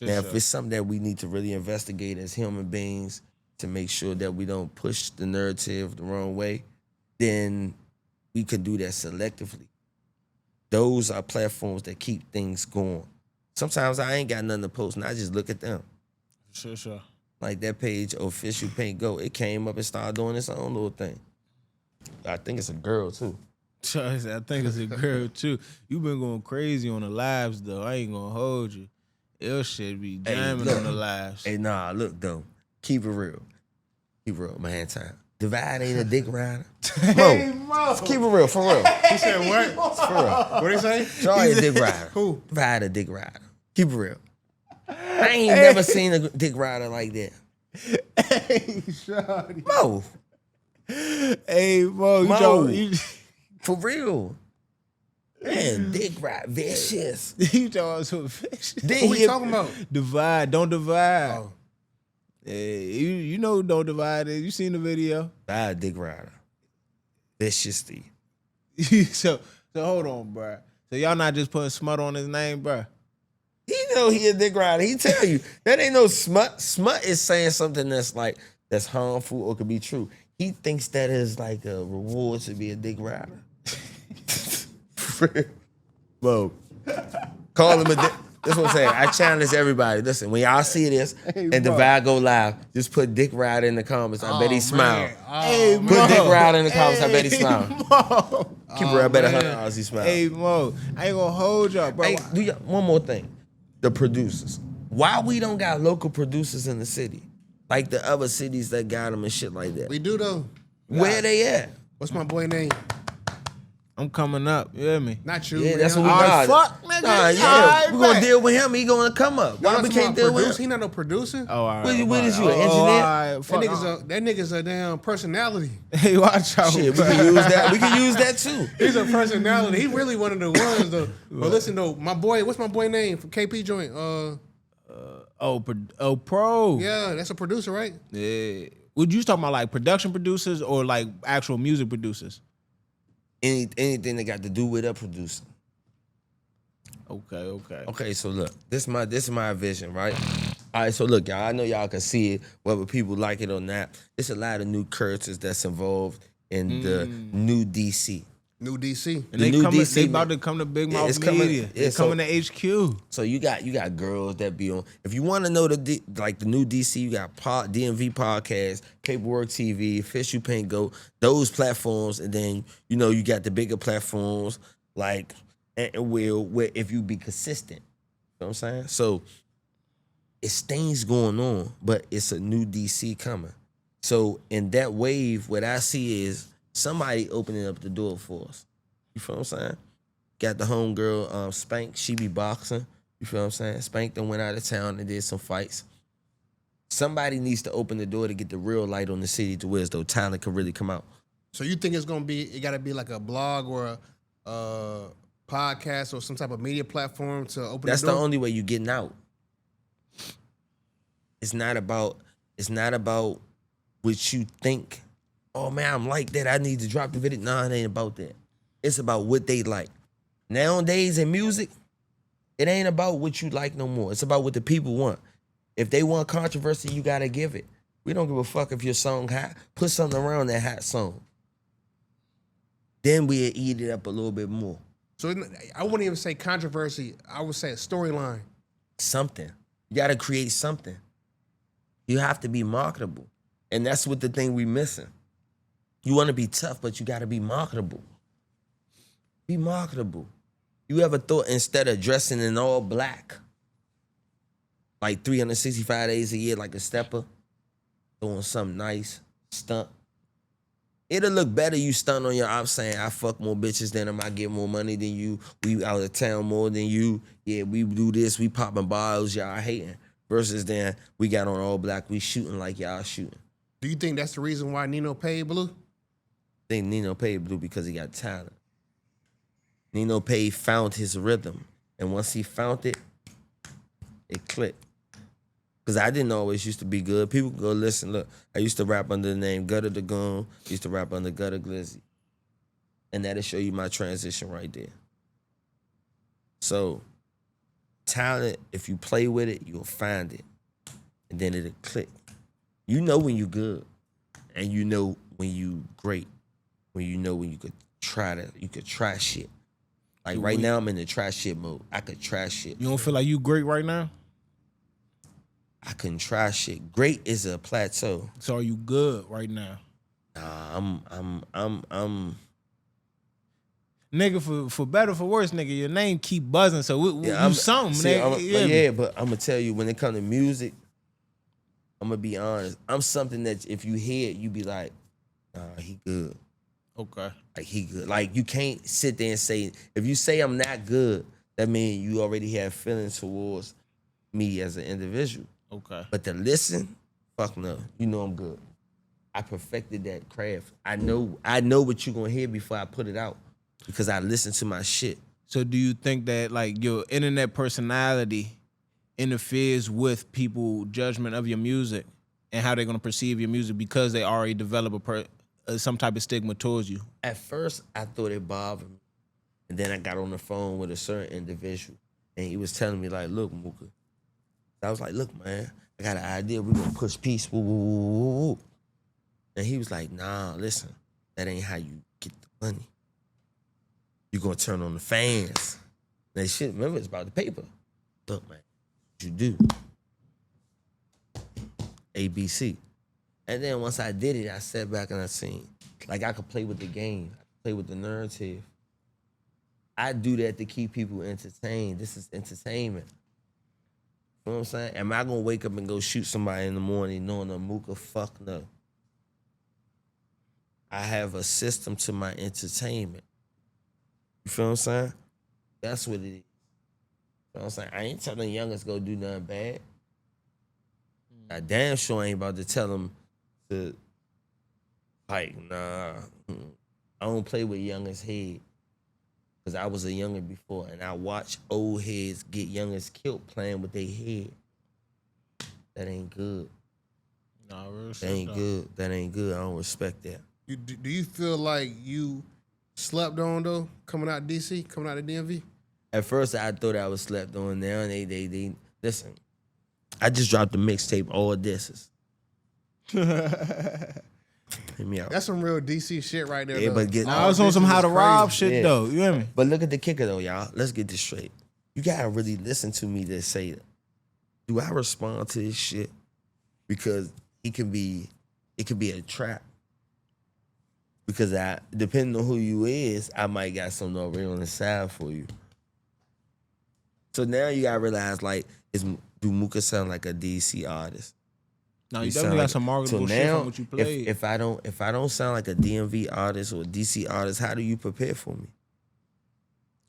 Speaker 3: Now, if it's something that we need to really investigate as human beings to make sure that we don't push the narrative the wrong way, then we can do that selectively. Those are platforms that keep things going. Sometimes I ain't got nothing to post, and I just look at them.
Speaker 2: Sure.
Speaker 3: Like that page, Official Paint Go, it came up and started doing its own little thing. I think it's a girl, too.
Speaker 2: I think it's a girl too. You been going crazy on the lives though. I ain't gonna hold you. Your shit be jamming
Speaker 3: look.
Speaker 2: on the lives.
Speaker 3: Hey, nah, look, though. Keep it real. Keep it real, man. Time. Divide ain't a dick rider. Mo, keep it real, for real.
Speaker 1: He said what?
Speaker 3: For real.
Speaker 1: What he say?
Speaker 3: Sorry, a dick rider.
Speaker 1: Who?
Speaker 3: Divide a dick rider. Keep it real. I ain't never seen a dick rider like that.
Speaker 1: Hey, shawty.
Speaker 3: Mo,
Speaker 2: Hey, Mo,
Speaker 3: Mo.
Speaker 2: you
Speaker 3: for real. Man, dick rider, vicious.
Speaker 2: talking some fish.
Speaker 3: Then
Speaker 1: What we
Speaker 3: he-
Speaker 1: talking about?
Speaker 2: Divide, don't divide.
Speaker 1: Oh.
Speaker 2: Hey, you know who don't divide it. You seen the video?
Speaker 3: Divide a dick rider. Viciously.
Speaker 2: so hold on, bruh. So y'all not just putting smut on his name, bruh?
Speaker 3: He know he a dick rider. He tell you that ain't no smut. Smut is saying something that's harmful or could be true. He thinks that is like a reward to be a dick rider. Whoa. Call him a dick. That's what I'm saying. I challenge everybody. Listen, when y'all see this and Divide go live, just put dick rider in the comments. I bet he smile.
Speaker 2: Hey,
Speaker 3: Put
Speaker 2: Mo.
Speaker 3: dick rider in the comments. I bet he smile.
Speaker 2: Mo.
Speaker 3: Keep it real. I bet $100 he smile.
Speaker 2: Hey, Mo. I ain't gonna hold y'all, bro.
Speaker 3: Hey, one more thing. The producers. Why we don't got local producers in the city? Like the other cities that got them and shit like that.
Speaker 1: We do though.
Speaker 3: Where they at?
Speaker 1: What's my boy name?
Speaker 2: I'm coming up. You hear me?
Speaker 1: Not you.
Speaker 3: Yeah,
Speaker 1: man.
Speaker 3: that's what we
Speaker 2: All
Speaker 3: got.
Speaker 2: right, fuck, nigga.
Speaker 3: Nah, yeah.
Speaker 2: All right,
Speaker 3: we gonna
Speaker 2: bet.
Speaker 3: deal with him. He gonna come up. Why we can't deal with
Speaker 1: He
Speaker 3: him?
Speaker 1: not no producer.
Speaker 2: Oh, all right.
Speaker 3: What is you, an
Speaker 2: Oh,
Speaker 3: engineer?
Speaker 2: all right,
Speaker 1: That
Speaker 2: fuck.
Speaker 1: nigga's a damn personality.
Speaker 2: Hey, watch out.
Speaker 3: Shit, we can use that. We can use that too.
Speaker 1: He's a personality. He really one of the ones though. But listen though, my boy, what's my boy name from KP joint?
Speaker 2: Pro.
Speaker 1: Yeah, that's a producer, right?
Speaker 2: Yeah. Would you talking about like production producers or like actual music producers?
Speaker 3: Anything that got to do with a producer.
Speaker 2: Okay.
Speaker 3: Okay, so look, this is my vision, right? All right, so look, y'all. I know y'all can see it, whether people like it or not. There's a lot of new characters that's involved in the new DC.
Speaker 1: New DC.
Speaker 2: And
Speaker 3: The
Speaker 2: they
Speaker 3: new
Speaker 2: coming,
Speaker 3: DC,
Speaker 2: they about
Speaker 3: man.
Speaker 2: to come to Big
Speaker 3: Yeah,
Speaker 2: Mouth
Speaker 3: it's coming-
Speaker 2: Media.
Speaker 3: yeah,
Speaker 2: They
Speaker 3: so-
Speaker 2: coming to HQ.
Speaker 3: So you got girls that be on. If you want to know the new DC, you got DMV podcast, Paperwork TV, Official Paint Go, those platforms, and then you got the bigger platforms like where if you be consistent, you know what I'm saying? So it's things going on, but it's a new DC coming. So in that wave, what I see is somebody opening up the door for us. You feel what I'm saying? Got the homegirl, Spank, she be boxing. You feel what I'm saying? Spank then went out of town and did some fights. Somebody needs to open the door to get the real light on the city to where though talent can really come out.
Speaker 1: So you think it got to be like a blog or a podcast or some type of media platform to open
Speaker 3: That's
Speaker 1: the
Speaker 3: the
Speaker 1: door?
Speaker 3: only way you getting out. It's not about what you think. Oh man, I'm like that. I need to drop the video. Nah, it ain't about that. It's about what they like. Nowadays in music, it ain't about what you like no more. It's about what the people want. If they want controversy, you gotta give it. We don't give a fuck if your song hot. Put something around that hot song. Then we'll eat it up a little bit more.
Speaker 1: So I wouldn't even say controversy. I would say a storyline.
Speaker 3: Something. You gotta create something. You have to be marketable. And that's what the thing we missing. You wanna be tough, but you gotta be marketable. Be marketable. You ever thought instead of dressing in all black, like 365 days a year like a stepper, doing something nice, stunt? It'll look better you stunt on your ops saying, I fuck more bitches than them, I get more money than you, we out of town more than you, yeah, we do this, we popping bottles, y'all hating. Versus then, we got on all black, we shooting like y'all shooting.
Speaker 1: Do you think that's the reason why Nino paid Blue?
Speaker 3: I think Nino paid Blue because he got talent. Nino paid found his rhythm. And once he found it, it clicked. Because I didn't always used to be good. People go listen, look, I used to rap under the name Gutter the Goon. Used to rap under Gutter Glizzy. And that'll show you my transition right there. So, talent, if you play with it, you'll find it. And then it'll click. You know when you good. And you know when you great. When you know when you could try shit. Like right now, I'm in the try shit mode. I could try shit.
Speaker 2: You don't feel like you great right now?
Speaker 3: I couldn't try shit. Great is a plateau.
Speaker 2: So are you good right now?
Speaker 3: Nah, I'm
Speaker 2: Nigga, for better for worse, nigga, your name keep buzzing. So you something,
Speaker 3: see,
Speaker 2: nigga.
Speaker 3: but I'm gonna tell you when it comes to music, I'm gonna be honest. I'm something that if you hear it, you be like, nah, he good.
Speaker 2: Okay.
Speaker 3: Like he good. Like you can't sit there and say, if you say I'm not good, that means you already have feelings towards me as an individual.
Speaker 2: Okay.
Speaker 3: But to listen, fuck no. You know I'm good. I perfected that craft. I know what you're gonna hear before I put it out. Because I listen to my shit.
Speaker 2: So do you think that like your internet personality interferes with people's judgment of your music and how they're gonna perceive your music because they already develop some type of stigma towards you?
Speaker 3: At first, I thought it bothered me. And then I got on the phone with a certain individual. And he was telling me like, look, Mooka. I was like, look, man, I got an idea. We're gonna push peace. Woo, woo, woo, woo, woo. And he was like, nah, listen, that ain't how you get the money. You're gonna turn on the fans. That shit, remember, it's about the paper. Look, man, what you do. ABC. And then once I did it, I sat back and I seen, like I could play with the game. I could play with the narrative. I do that to keep people entertained. This is entertainment. You know what I'm saying? Am I gonna wake up and go shoot somebody in the morning knowing a Mooka? Fuck no. I have a system to my entertainment. You feel what I'm saying? That's what it is. You know what I'm saying? I ain't telling youngest go do nothing bad. I damn sure ain't about to tell them to, like, nah, I don't play with youngest head. Because I was a youngin' before, and I watch old heads get youngest killed playing with their head. That ain't good.
Speaker 2: Nah, real shit.
Speaker 3: That ain't good. That ain't good. I don't respect that.
Speaker 1: Do you feel like you slept on though, coming out DC, coming out of DMV?
Speaker 3: At first, I thought I was slept on. Now they listen. I just dropped the mixtape, all disses. Hit me out.
Speaker 1: That's some real DC shit right there.
Speaker 3: Yeah,
Speaker 1: though.
Speaker 3: but
Speaker 2: I was on some how to rob shit
Speaker 3: Yeah.
Speaker 2: though. You hear me?
Speaker 3: But look at the kicker though, y'all. Let's get this straight. You gotta really listen to me to say, do I respond to this shit? Because it could be a trap. Because depending on who you is, I might got something already on the side for you. So now you gotta realize, like, do Mooka sound like a DC artist?
Speaker 2: No, you definitely got some marketable shit from what you played.
Speaker 3: If I don't sound like a DMV artist or a DC artist, how do you prepare for me?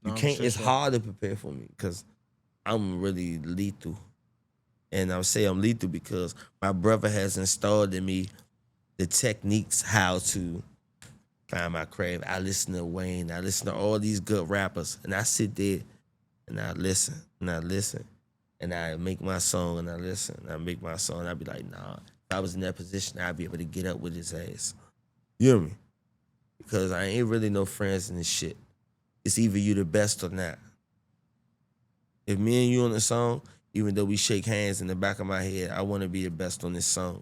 Speaker 3: You can't. It's hard to prepare for me because I'm really lethal, and I'll say I'm lethal because my brother has installed in me the techniques how to find my craft. I listen to Wayne. I listen to all these good rappers, and I sit there and I listen and I listen. And I make my song and I listen. And I make my song and I be like, nah, if I was in that position, I'd be able to get up with his ass. You hear me? Because I ain't really no friends in this shit. It's either you the best or not. If me and you on the song, even though we shake hands in the back of my head, I want to be the best on this song.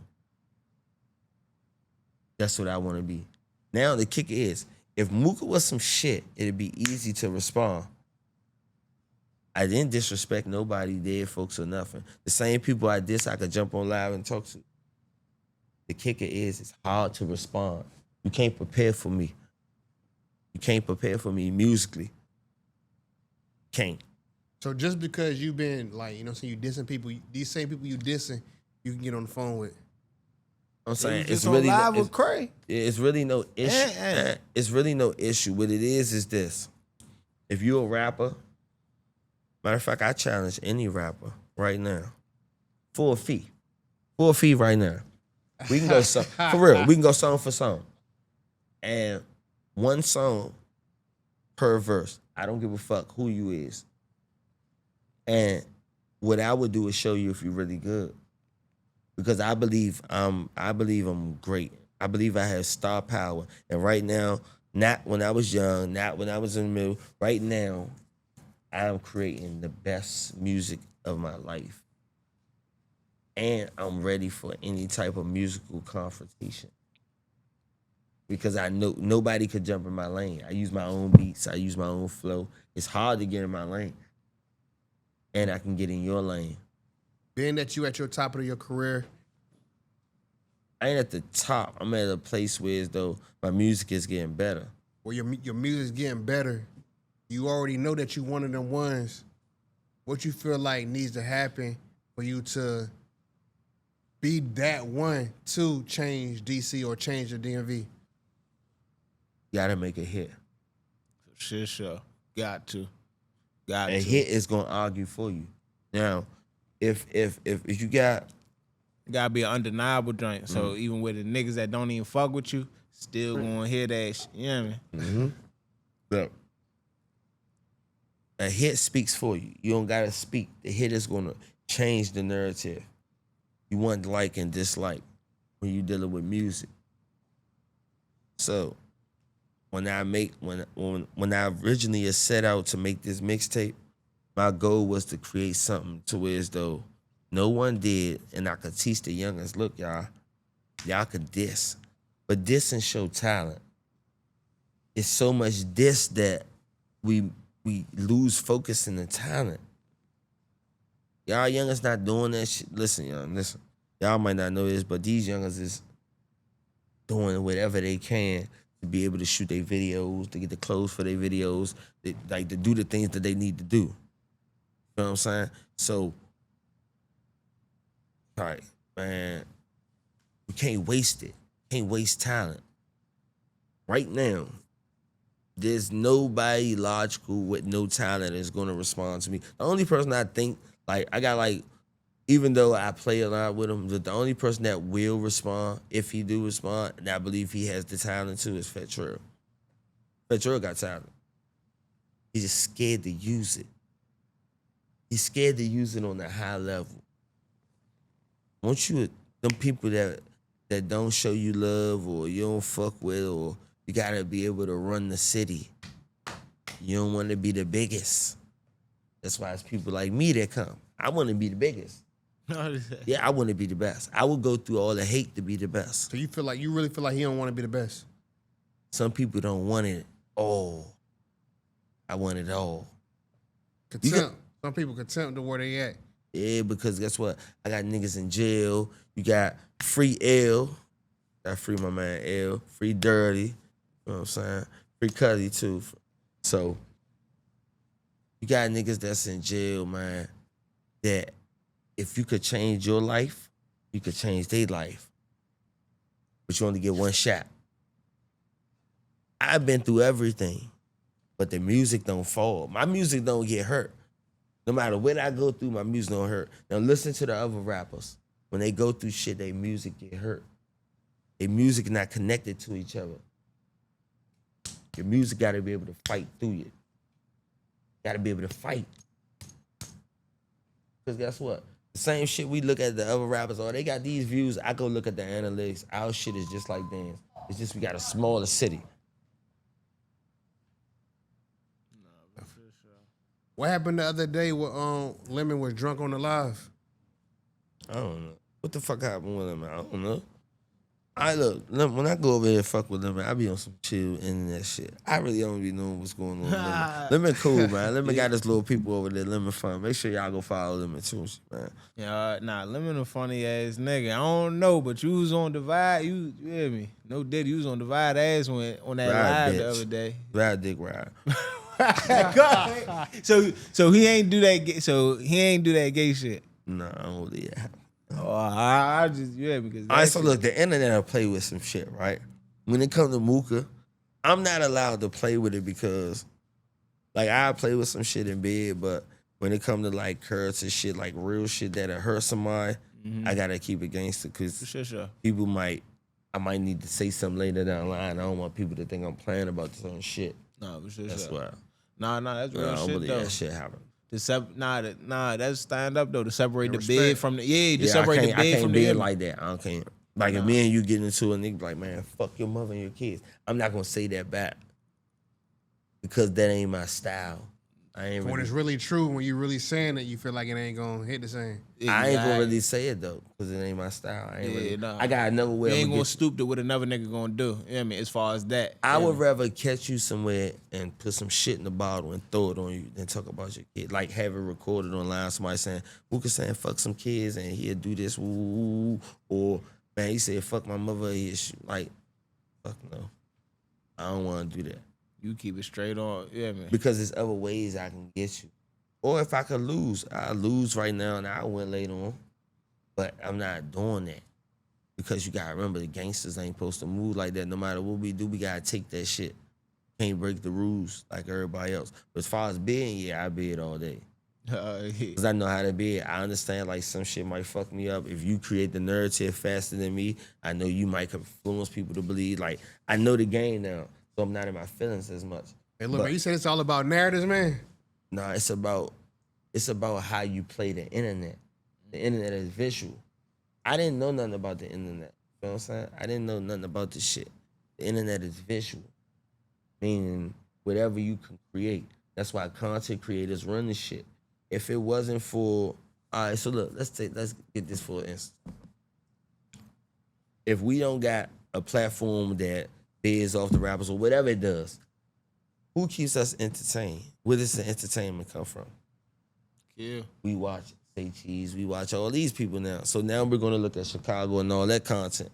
Speaker 3: That's what I want to be. Now the kicker is, if Mooka was some shit, it'd be easy to respond. I didn't disrespect nobody, dead folks or nothing. The same people I could jump on live and talk to. The kicker is, it's hard to respond. You can't prepare for me. You can't prepare for me musically. Can't.
Speaker 1: So just because you've been like, you know, so you dissing people, these same people you dissing, you can get on the phone with.
Speaker 3: I'm saying
Speaker 2: It's really live with Cray.
Speaker 3: It's really no issue. It's really no issue. What it is this: if you're a rapper, matter of fact, I challenge any rapper right now for a fee right now. We can go for real. We can go song for song, and one song per verse. I don't give a fuck who you is, and what I would do is show you if you're really good. Because I believe I'm great. I believe I have star power. And right now, not when I was young, not when I was in the middle, right now, I am creating the best music of my life. And I'm ready for any type of musical confrontation. Because I know nobody could jump in my lane. I use my own beats. I use my own flow. It's hard to get in my lane. And I can get in your lane.
Speaker 1: Being that you at your top of your career,
Speaker 3: I ain't at the top. I'm at a place where as though my music is getting better.
Speaker 1: Well, your music's getting better. You already know that you one of them ones. What you feel like needs to happen for you to be that one to change DC or change the DMV?
Speaker 3: You gotta make a hit.
Speaker 2: Shit, sure. Got to.
Speaker 3: A hit is gonna argue for you. Now, if you got,
Speaker 2: it gotta be an undeniable joint. So even with the niggas that don't even fuck with you, still gonna hear that shit. You know what I mean?
Speaker 3: Look, a hit speaks for you. You don't gotta speak. The hit is gonna change the narrative. You want like and dislike when you dealing with music. So when I originally set out to make this mixtape, my goal was to create something to where as though no one did, and I could teach the youngins, look, y'all could diss. But diss and show talent. It's so much diss that we lose focus in the talent. Y'all youngins not doing that shit. Listen, y'all might not know this, but these youngins is doing whatever they can to be able to shoot their videos, to get the clothes for their videos, to do the things that they need to do. You know what I'm saying? So, all right, man, we can't waste it. Can't waste talent. Right now, there's nobody logical with no talent that's gonna respond to me. The only person I think, even though I play a lot with him, the only person that will respond, if he do respond, and I believe he has the talent too, is Fetrell. Fetrell got talent. He's just scared to use it. He's scared to use it on a high level. Once you, them people that don't show you love or you don't fuck with, or you gotta be able to run the city. You don't want to be the biggest. That's why it's people like me that come. I want to be the biggest. Yeah, I want to be the best. I would go through all the hate to be the best.
Speaker 1: So you really feel like he don't want to be the best?
Speaker 3: Some people don't want it all. I want it all.
Speaker 1: Contempt. Some people contempt to where they at.
Speaker 3: Yeah, because guess what? I got niggas in jail. You got free L. Got free my man L. Free Dirty. You know what I'm saying? Free Cuddy too. So you got niggas that's in jail, man, that if you could change your life, you could change their life. But you only get one shot. I've been through everything, but the music don't fall. My music don't get hurt. No matter what I go through, my music don't hurt. Now listen to the other rappers. When they go through shit, their music get hurt. Their music not connected to each other. Your music gotta be able to fight through you. Gotta be able to fight. Because guess what? The same shit we look at the other rappers, they got these views. I go look at the analytics. Our shit is just like theirs. It's just we got a smaller city.
Speaker 1: What happened the other day with Lemon was drunk on the live?
Speaker 3: I don't know. What the fuck happened with him? I don't know. When I go over here and fuck with Lemon, I be on some chill internet shit. I really don't be knowing what's going on with Lemon. Lemon cool, man. Lemon got his little people over there, Lemon fun. Make sure y'all go follow Lemon too, man.
Speaker 2: Yeah, Lemon a funny ass nigga. I don't know, but you was on Divide. You hear me? No Diddy, you was on Divide ass on that live the other day.
Speaker 3: Ride dick ride.
Speaker 2: So he ain't do that. So he ain't do that gay shit.
Speaker 3: No, I don't do that.
Speaker 2: Oh, I just because
Speaker 3: All right, so look, the internet will play with some shit, right? When it comes to Mooka, I'm not allowed to play with it because, like, I play with some shit in bed, but when it comes to like curse and shit, like real shit that'll hurt somebody, I gotta keep it gangster because
Speaker 2: sure.
Speaker 3: I might need to say something later down the line. I don't want people to think I'm playing about this own shit.
Speaker 2: Nah, for sure.
Speaker 3: That's why.
Speaker 2: Nah, that's real
Speaker 3: I don't
Speaker 2: shit
Speaker 3: believe
Speaker 2: though.
Speaker 3: that shit happen.
Speaker 2: That's stand up though. To separate the
Speaker 1: Respect.
Speaker 2: bed from the separate the
Speaker 3: I
Speaker 2: bed
Speaker 3: can't
Speaker 2: from
Speaker 3: be
Speaker 2: the
Speaker 3: like that. I can't. Like if me and you get into it, and they be like, man, fuck your mother and your kids. I'm not gonna say that back because that ain't my style.
Speaker 1: When it's really true, when you really saying it, you feel like it ain't gonna hit the same.
Speaker 3: I ain't gonna really say it though, because it ain't my style. I got another way.
Speaker 2: You ain't gonna stoop to what another nigga gonna do. You know what I mean? As far as that.
Speaker 3: I would rather catch you somewhere and put some shit in the bottle and throw it on you than talk about your kid. Like have it recorded online, somebody saying, Mooka saying fuck some kids and he'll do this, woo, or man, he said fuck my mother, like, fuck no. I don't wanna do that.
Speaker 2: You keep it straight on, man.
Speaker 3: Because there's other ways I can get you. Or if I could lose, I lose right now and I win later on. But I'm not doing that. Because you gotta remember the gangsters ain't supposed to move like that. No matter what we do, we gotta take that shit. Can't break the rules like everybody else. But as far as being, I bid all day. Because I know how to bid. I understand like some shit might fuck me up. If you create the narrative faster than me, I know you might influence people to believe. Like, I know the game now. So I'm not in my feelings as much.
Speaker 1: Hey, look, man, you said it's all about narratives, man.
Speaker 3: No, it's about how you play the internet. The internet is visual. I didn't know nothing about the internet. You know what I'm saying? I didn't know nothing about this shit. The internet is visual. Meaning whatever you can create. That's why content creators run this shit. If it wasn't for, all right, so look, let's get this for instance. If we don't got a platform that bids off the rappers or whatever it does, who keeps us entertained? Where does the entertainment come from?
Speaker 2: Yeah.
Speaker 3: We watch Say Cheese, we watch all these people now. So now we're gonna look at Chicago and all that content.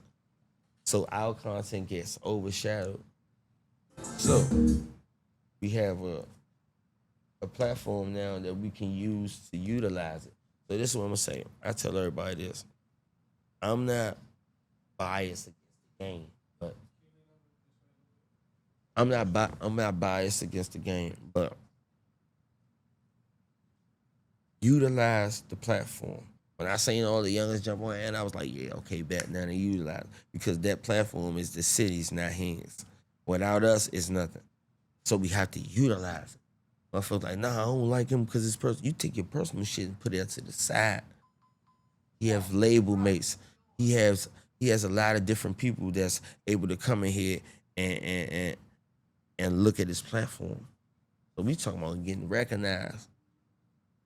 Speaker 3: So our content gets overshadowed. So we have a platform now that we can use to utilize it. So this is what I'm gonna say. I tell everybody this. I'm not biased against the game, but I'm not biased against the game, but utilize the platform. When I seen all the youngest jump on, and I was like, yeah, okay, bet now they utilize it. Because that platform is the city's, not his. Without us, it's nothing. So we have to utilize it. I feel like, nah, I don't like him because it's personal. You take your personal shit and put it to the side. He has label mates. He has a lot of different people that's able to come in here and look at his platform. So we talking about getting recognized.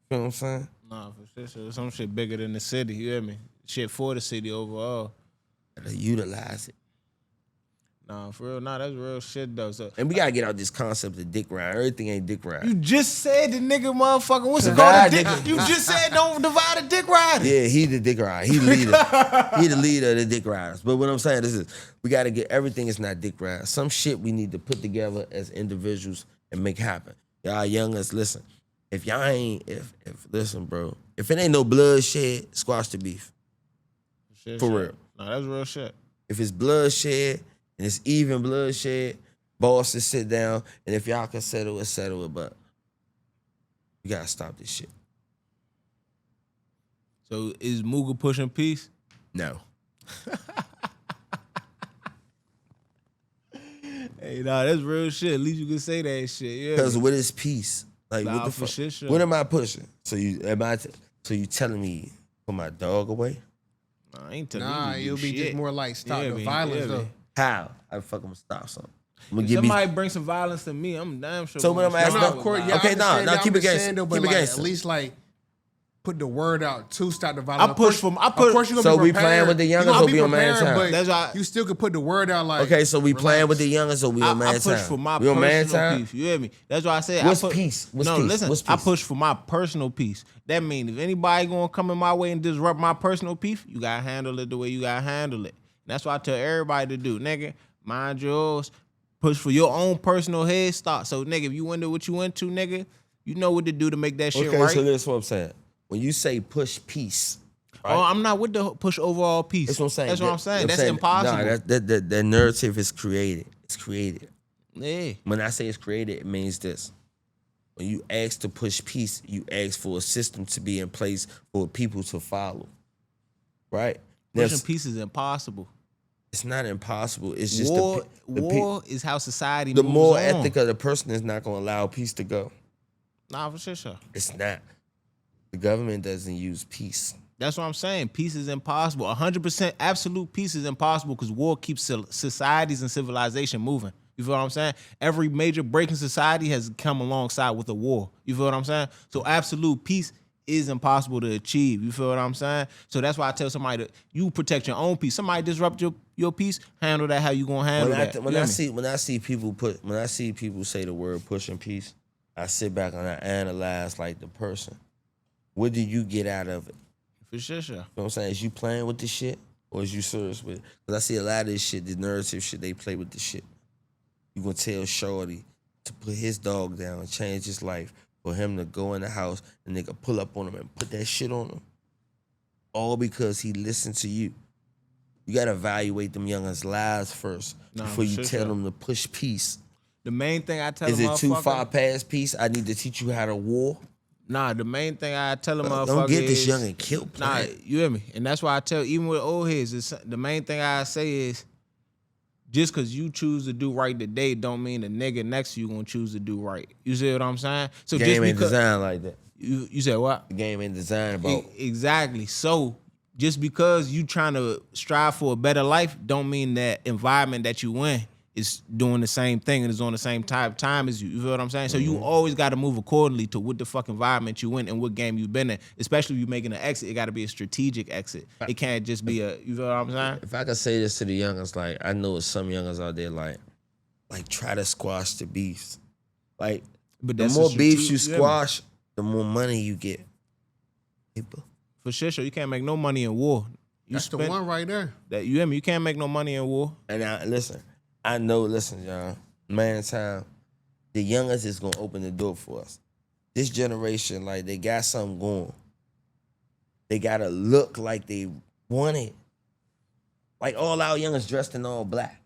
Speaker 3: You know what I'm saying?
Speaker 2: Nah, for sure. Some shit bigger than the city, you hear me? Shit for the city overall.
Speaker 3: Gotta utilize it.
Speaker 2: Nah, for real. Nah, that's real shit though. So
Speaker 3: And we gotta get out this concept of dick ride. Everything ain't dick ride.
Speaker 2: you just said the nigga motherfucker, what's it
Speaker 3: Divide
Speaker 2: called?
Speaker 3: nigga.
Speaker 2: You just said don't divide a dick rider.
Speaker 3: Yeah, he the dick rider. He the leader. He the leader of the dick riders. But what I'm saying is we gotta get everything is not dick ride. Some shit we need to put together as individuals and make happen. Y'all youngers, listen. If y'all ain't, listen, bro. If it ain't no bloodshed, squash the beef. For real.
Speaker 2: Nah, that's real shit.
Speaker 3: If it's bloodshed and it's even bloodshed, bosses sit down, and if y'all can settle it, but you gotta stop this shit.
Speaker 2: So is Mooka pushing peace?
Speaker 3: No.
Speaker 2: Hey, nah, that's real shit. At least you can say that shit. Yeah.
Speaker 3: Because what is peace? Like,
Speaker 2: Nah,
Speaker 3: what the
Speaker 2: for
Speaker 3: fuck?
Speaker 2: sure.
Speaker 3: What am I pushing? So you telling me put my dog away?
Speaker 2: Nah, I ain't telling
Speaker 1: Nah,
Speaker 2: you.
Speaker 1: it'll be just more like stop the violence though.
Speaker 3: How? How the fuck I'm gonna stop something? I'm gonna
Speaker 2: If
Speaker 3: give
Speaker 2: somebody bring some violence to me, I'm damn sure.
Speaker 3: So when I'm asking-
Speaker 1: No, of course, yeah.
Speaker 3: Okay, nah, keep it gangster.
Speaker 1: But
Speaker 3: Keep it
Speaker 1: like,
Speaker 3: gangster.
Speaker 1: at least like put the word out to stop the violence.
Speaker 2: I push for. I
Speaker 1: Of course, you gonna
Speaker 3: So
Speaker 1: be
Speaker 3: we
Speaker 1: prepared.
Speaker 3: playing with the
Speaker 1: You
Speaker 3: youngers
Speaker 1: gonna
Speaker 3: or we on man
Speaker 1: prepared,
Speaker 3: time?
Speaker 1: but
Speaker 2: That's why-
Speaker 1: you still could put the word out like.
Speaker 3: Okay, so we playing with the youngest or we on
Speaker 2: I
Speaker 3: man
Speaker 2: push
Speaker 3: time?
Speaker 2: for my
Speaker 3: We on man
Speaker 2: personal
Speaker 3: time?
Speaker 2: peace. You hear me? That's why I said.
Speaker 3: What's
Speaker 2: I put,
Speaker 3: peace? What's
Speaker 2: no,
Speaker 3: peace?
Speaker 2: listen.
Speaker 3: What's
Speaker 2: I
Speaker 3: peace?
Speaker 2: push for my personal peace. That means if anybody gonna come in my way and disrupt my personal peace, you gotta handle it the way you gotta handle it. That's what I tell everybody to do, nigga. Mind yours. Push for your own personal head start. So, nigga, if you into what you into, nigga, you know what to do to make that shit
Speaker 3: Okay,
Speaker 2: right.
Speaker 3: so that's what I'm saying. When you say push peace, Right?
Speaker 2: Oh, I'm not with the push overall peace.
Speaker 3: That's what I'm saying.
Speaker 2: That's what I'm saying. That's impossible.
Speaker 3: Nah, that narrative is created. It's created.
Speaker 2: Yeah.
Speaker 3: When I say it's created, it means this. When you ask to push peace, you ask for a system to be in place for people to follow. Right?
Speaker 2: Pushing peace is impossible.
Speaker 3: It's not impossible. It's just
Speaker 2: war is how society
Speaker 3: the
Speaker 2: moves
Speaker 3: moral
Speaker 2: on.
Speaker 3: ethic of the person is not going to allow peace to go.
Speaker 2: Nah, for sure.
Speaker 3: It's not. The government doesn't use peace.
Speaker 2: That's what I'm saying. Peace is impossible. 100% absolute peace is impossible because war keeps societies and civilization moving. You feel what I'm saying? Every major break in society has come alongside with a war. You feel what I'm saying? So absolute peace is impossible to achieve. You feel what I'm saying? So that's why I tell somebody that you protect your own peace. Somebody disrupt your peace, handle that how you gonna handle that.
Speaker 3: When I see people say the word pushing peace, I sit back and I analyze like the person. What do you get out of it?
Speaker 2: For sure.
Speaker 3: You know what I'm saying? Is you playing with this shit or is you serious with it? Because I see a lot of this shit, the narrative shit, they play with this shit. You gonna tell Shorty to put his dog down and change his life for him to go in the house and nigga pull up on him and put that shit on him. All because he listened to you. You gotta evaluate them youngers' lives first before you tell them to push peace.
Speaker 2: The main thing I tell
Speaker 3: is
Speaker 2: them,
Speaker 3: it too far past peace? I need to teach you how to war.
Speaker 2: Nah, the main thing I tell them, motherfucker,
Speaker 3: don't get this young and kill plan.
Speaker 2: Nah, you hear me? And that's why I tell, even with old heads, the main thing I say is, just because you choose to do right today, don't mean the nigga next to you gonna choose to do right. You see what I'm saying? So
Speaker 3: the game ain't designed like that.
Speaker 2: You said what?
Speaker 3: The game ain't designed about
Speaker 2: exactly. So just because you trying to strive for a better life, don't mean that environment that you in is doing the same thing and is on the same type of time as you. You feel what I'm saying? So you always got to move accordingly to what the fuck environment you in and what game you been in. Especially if you making an exit, it got to be a strategic exit. It can't just be a. You feel what I'm saying?
Speaker 3: If I could say this to the youngers, like I know some youngers out there, like try to squash the beefs. Like, but the more beefs you squash, the more money you get. People.
Speaker 2: For sure, you can't make no money in war.
Speaker 1: That's the one right there.
Speaker 2: That you hear me? You can't make no money in war.
Speaker 3: And now listen. I know, listen, y'all, man time, the youngest is going to open the door for us. This generation, like, they got something going. They got to look like they want it. Like, all our youngest dressed in all black.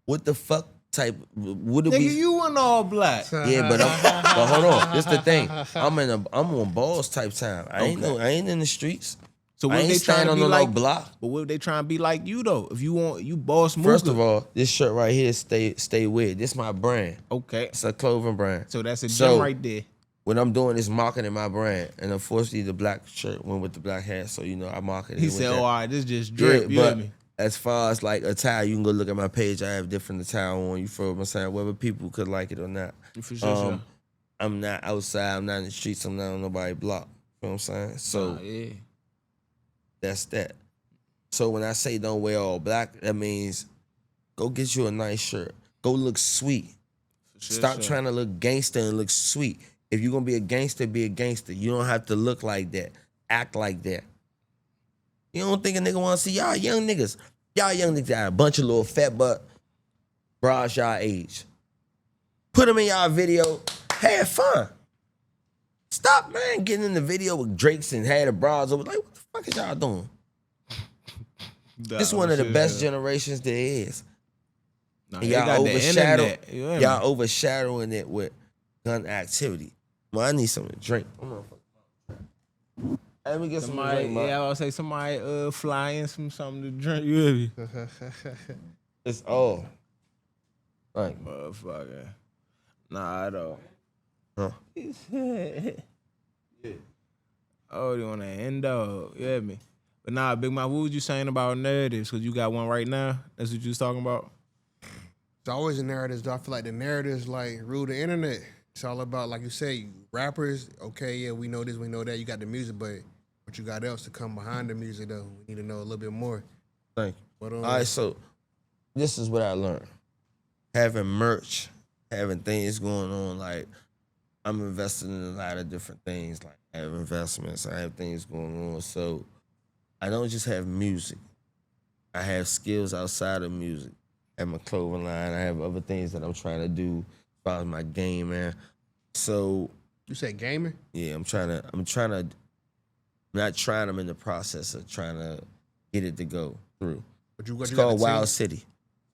Speaker 3: What the fuck type, would it
Speaker 2: Nigga,
Speaker 3: be?
Speaker 2: you want all black.
Speaker 3: Yeah, but hold on. This the thing. I'm on balls type time. I ain't in the streets.
Speaker 2: So what they trying to be like? Block. But what if they trying to be like you though? If you boss Mooka.
Speaker 3: First of all, this shirt right here, stay with. This my brand.
Speaker 2: Okay.
Speaker 3: It's a clothing brand.
Speaker 2: So that's a gem right there.
Speaker 3: What I'm doing is marketing my brand, and unfortunately, the black shirt went with the black hat. So I marketed.
Speaker 2: He said, "Oh, all right, this just drip." Yeah,
Speaker 3: but as far as like attire, you can go look at my page. I have different attire on. You feel what I'm saying? Whether people could like it or not.
Speaker 2: For sure.
Speaker 3: I'm not outside. I'm not in the streets. I'm not on nobody's block. You know what I'm saying? So.
Speaker 2: Yeah.
Speaker 3: That's that. So when I say don't wear all black, that means go get you a nice shirt. Go look sweet. Stop trying to look gangster and look sweet. If you're going to be a gangster, be a gangster. You don't have to look like that. Act like that. You don't think a nigga want to see y'all young niggas. Y'all young niggas got a bunch of little fat butt bras y'all age. Put them in y'all video. Have fun. Stop, man, getting in the video with Drakes and had the bras over. Like, what the fuck is y'all doing? This is one of the best generations there is.
Speaker 2: Nah,
Speaker 3: y'all overshadowing it with gun activity. Well, I need something to drink. Let me get some drink, man.
Speaker 2: Yeah, I was say somebody flying something to drink. You hear me?
Speaker 3: It's all. Like,
Speaker 2: motherfucker. Nah, I don't.
Speaker 3: Huh?
Speaker 2: Yeah. Oh, you on the end dog. You hear me? But nah, Big Mouth, what was you saying about narratives? Because you got one right now. That's what you was talking about?
Speaker 1: It's always a narrative, though. I feel like the narratives like rule the internet. It's all about, like you say, rappers, okay, yeah, we know this, we know that. You got the music, but what you got else to come behind the music, though? We need to know a little bit more.
Speaker 3: Thank you. But, all right, so this is what I learned. Having merch, having things going on, like, I'm investing in a lot of different things. Like, I have investments, I have things going on. So I don't just have music. I have skills outside of music. I have my clothing line. I have other things that I'm trying to do as far as my game, man. So
Speaker 1: you say gaming?
Speaker 3: Yeah, I'm trying to not trying. I'm in the process of trying to get it to go through.
Speaker 1: But you
Speaker 3: It's
Speaker 1: got
Speaker 3: called
Speaker 1: a
Speaker 3: Wild
Speaker 1: team?
Speaker 3: City.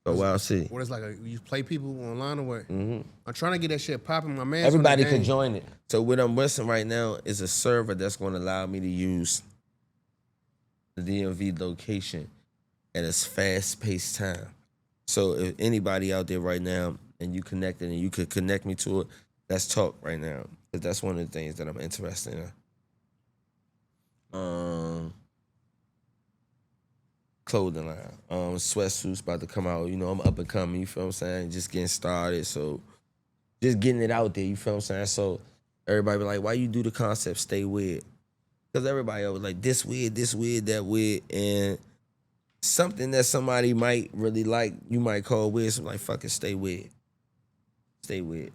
Speaker 3: Wild City.
Speaker 1: What is like you play people online or what?
Speaker 3: Mm-hmm.
Speaker 1: I'm trying to get that shit popping. My man,
Speaker 3: Everybody could join it. So what I'm missing right now is a server that's going to allow me to use the DMV location at a fast-paced time. So if anybody out there right now and you connected and you could connect me to it, let's talk right now. Because that's one of the things that I'm interested in. Clothing line. Sweatsuits about to come out. You know, I'm up and coming, you feel what I'm saying? Just getting started. So just getting it out there, you feel what I'm saying? So everybody be like, why you do the concept stay weird? Because everybody always like this weird, that weird. And something that somebody might really like, you might call weird. So like, fuck it, stay weird. Stay weird.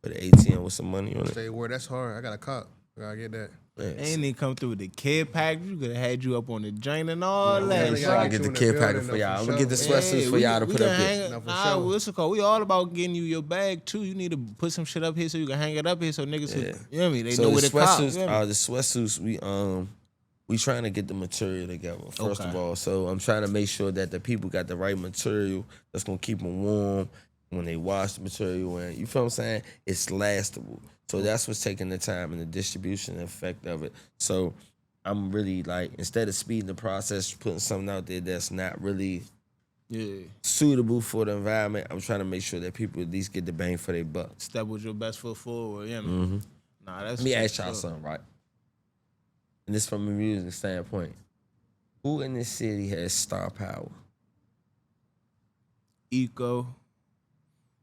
Speaker 3: Put an ATM with some money on it.
Speaker 1: Stay weird. That's hard. I got a cop. I gotta get that.
Speaker 2: Ain't they come through with the kid package? You could have had you up on the joint and all
Speaker 1: Yeah,
Speaker 2: that.
Speaker 1: we
Speaker 2: shit.
Speaker 1: gotta
Speaker 3: I get the
Speaker 1: you in
Speaker 3: kid
Speaker 1: the
Speaker 3: packet
Speaker 1: building,
Speaker 3: for
Speaker 1: though,
Speaker 3: y'all.
Speaker 1: for
Speaker 3: I'm
Speaker 1: sure.
Speaker 3: gonna get the sweatsuits for y'all to put up here.
Speaker 1: No, for
Speaker 2: Nah,
Speaker 1: sure.
Speaker 2: what's it called? We all about getting you your bag too. You need to put some shit up here so you can hang it up here so niggas,
Speaker 3: Yeah.
Speaker 2: you know what I mean? They
Speaker 3: So
Speaker 2: know
Speaker 3: the
Speaker 2: where the cops.
Speaker 3: sweatsuits, the sweatsuits, we trying to get the material together first of all. So I'm trying to make sure that the people got the right material that's gonna keep them warm when they wash the material, and you feel what I'm saying? It's lastable. So that's what's taking the time and the distribution effect of it. So I'm really like, instead of speeding the process, putting something out there that's not really suitable for the environment, I'm trying to make sure that people at least get the bang for their buck.
Speaker 2: Step with your best foot forward, you know what I mean? Nah, that's
Speaker 3: Let me ask y'all something, right? And this from a music standpoint. Who in this city has star power?
Speaker 2: Eco.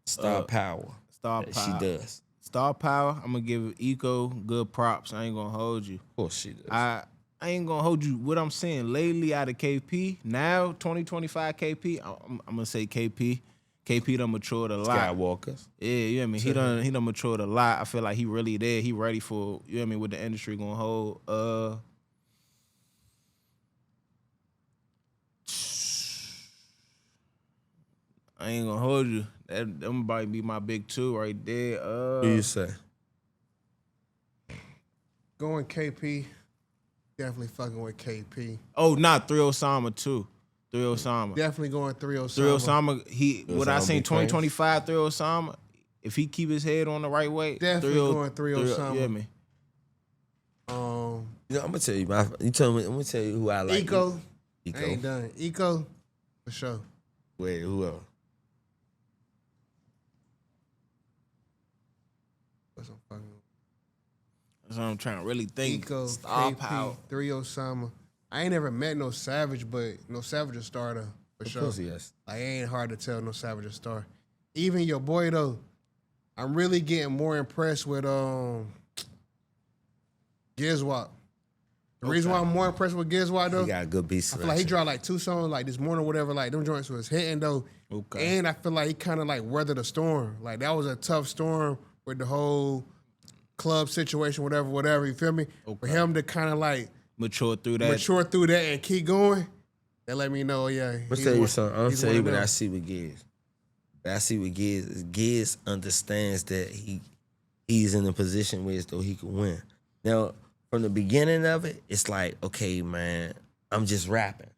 Speaker 3: Star power.
Speaker 2: Star
Speaker 3: That
Speaker 2: power.
Speaker 3: she does.
Speaker 2: Star power, I'm gonna give Eco good props. I ain't gonna hold you.
Speaker 3: Of course she does.
Speaker 2: I ain't gonna hold you. What I'm saying lately out of KP, now 2025 KP, I'm gonna say KP. KP done matured a lot.
Speaker 3: Skywalkers.
Speaker 2: Yeah, you know what I mean? He done matured a lot. I feel like he really there. He ready for, you know what I mean, what the industry gonna hold. I ain't gonna hold you. That might be my big two right there.
Speaker 3: Who you say?
Speaker 1: Going KP. Definitely fucking with KP.
Speaker 2: Oh, not 3 Osama too. 3 Osama.
Speaker 1: Definitely going 3 Osama.
Speaker 2: 3 Osama, what I
Speaker 3: Osama
Speaker 2: seen
Speaker 3: big
Speaker 2: 2025 3 Osama, if he keep his head on the right way,
Speaker 1: Definitely going 3 Osama.
Speaker 2: You know what I mean?
Speaker 3: You know, I'm gonna tell you. I'm gonna tell you who I like.
Speaker 1: Eco.
Speaker 3: Eco.
Speaker 1: I ain't done. Eco, for sure.
Speaker 3: Wait, who else?
Speaker 1: What's up, fucking
Speaker 2: That's what I'm trying to really think.
Speaker 1: Eco,
Speaker 2: Star
Speaker 1: KP,
Speaker 2: power.
Speaker 1: 3 Osama. I ain't never met no Savage, but no Savage a starter for
Speaker 3: Of
Speaker 1: sure.
Speaker 3: course he is.
Speaker 1: Like, it ain't hard to tell no Savage a star. Even your boy though, I'm really getting more impressed with Gizwap. The reason why I'm more impressed with Gizwap though,
Speaker 3: He got a good beat
Speaker 1: I
Speaker 3: selection.
Speaker 1: feel like he dropped like 2 songs like this morning or whatever, like them joints was hitting though.
Speaker 2: Okay.
Speaker 1: And I feel like he kind of like weathered the storm. Like that was a tough storm with the whole club situation, whatever, you feel me? For him to kind of like
Speaker 2: Mature through that.
Speaker 1: and keep going, that let me know, yeah.
Speaker 3: I'm gonna tell you something. I'm gonna
Speaker 1: he's
Speaker 3: tell
Speaker 1: one
Speaker 3: you
Speaker 1: of
Speaker 3: what
Speaker 1: them.
Speaker 3: I see with Giz. What I see with Giz is Giz understands that he's in a position where as though he could win. Now, from the beginning of it, it's like, okay, man, I'm just rapping.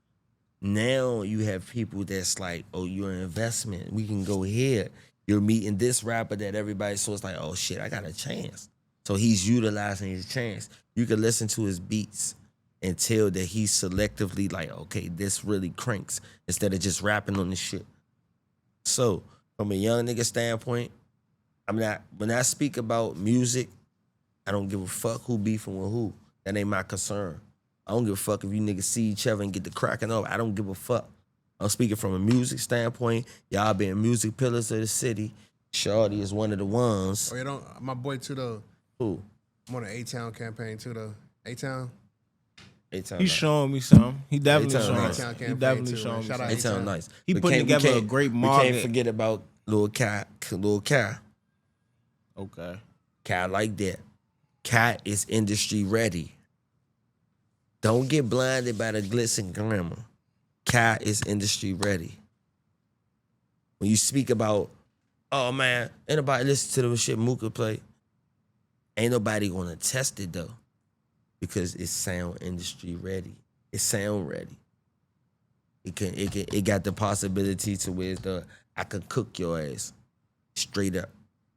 Speaker 3: Now you have people that's like, oh, you're an investment. We can go here. You're meeting this rapper that everybody, so it's like, oh shit, I got a chance. So he's utilizing his chance. You can listen to his beats and tell that he's selectively like, okay, this really cranks instead of just rapping on the shit. So from a young nigga standpoint, when I speak about music, I don't give a fuck who beefing with who. That ain't my concern. I don't give a fuck if you niggas see each other and get the cracking up. I don't give a fuck. I'm speaking from a music standpoint. Y'all being music pillars of the city. Shorty is one of the ones.
Speaker 1: Oh, you don't, my boy too though.
Speaker 3: Who?
Speaker 1: I'm on the A-Town campaign too though. A-Town?
Speaker 3: A-Town
Speaker 2: He's
Speaker 3: nice.
Speaker 2: showing me something. He definitely
Speaker 3: A-Town
Speaker 2: showing
Speaker 3: nice.
Speaker 2: me.
Speaker 1: A-Town
Speaker 2: He
Speaker 1: campaign
Speaker 2: definitely
Speaker 1: too,
Speaker 2: showing
Speaker 1: man.
Speaker 2: me.
Speaker 1: Shout out
Speaker 2: something.
Speaker 3: A-Town nice.
Speaker 2: He
Speaker 3: We
Speaker 2: put
Speaker 3: can't- we
Speaker 2: together a
Speaker 3: can't-
Speaker 2: great
Speaker 3: We
Speaker 2: market.
Speaker 3: can't forget about Lil Kai. Lil Kai.
Speaker 2: Okay.
Speaker 3: Kai like that. Kai is industry ready. Don't get blinded by the glitz and glamour. Kai is industry ready. When you speak about, oh man, ain't nobody listen to the shit Mooka play. Ain't nobody gonna test it though. because it's sound industry ready. It's sound ready. It got the possibility to where I could cook your ass straight up.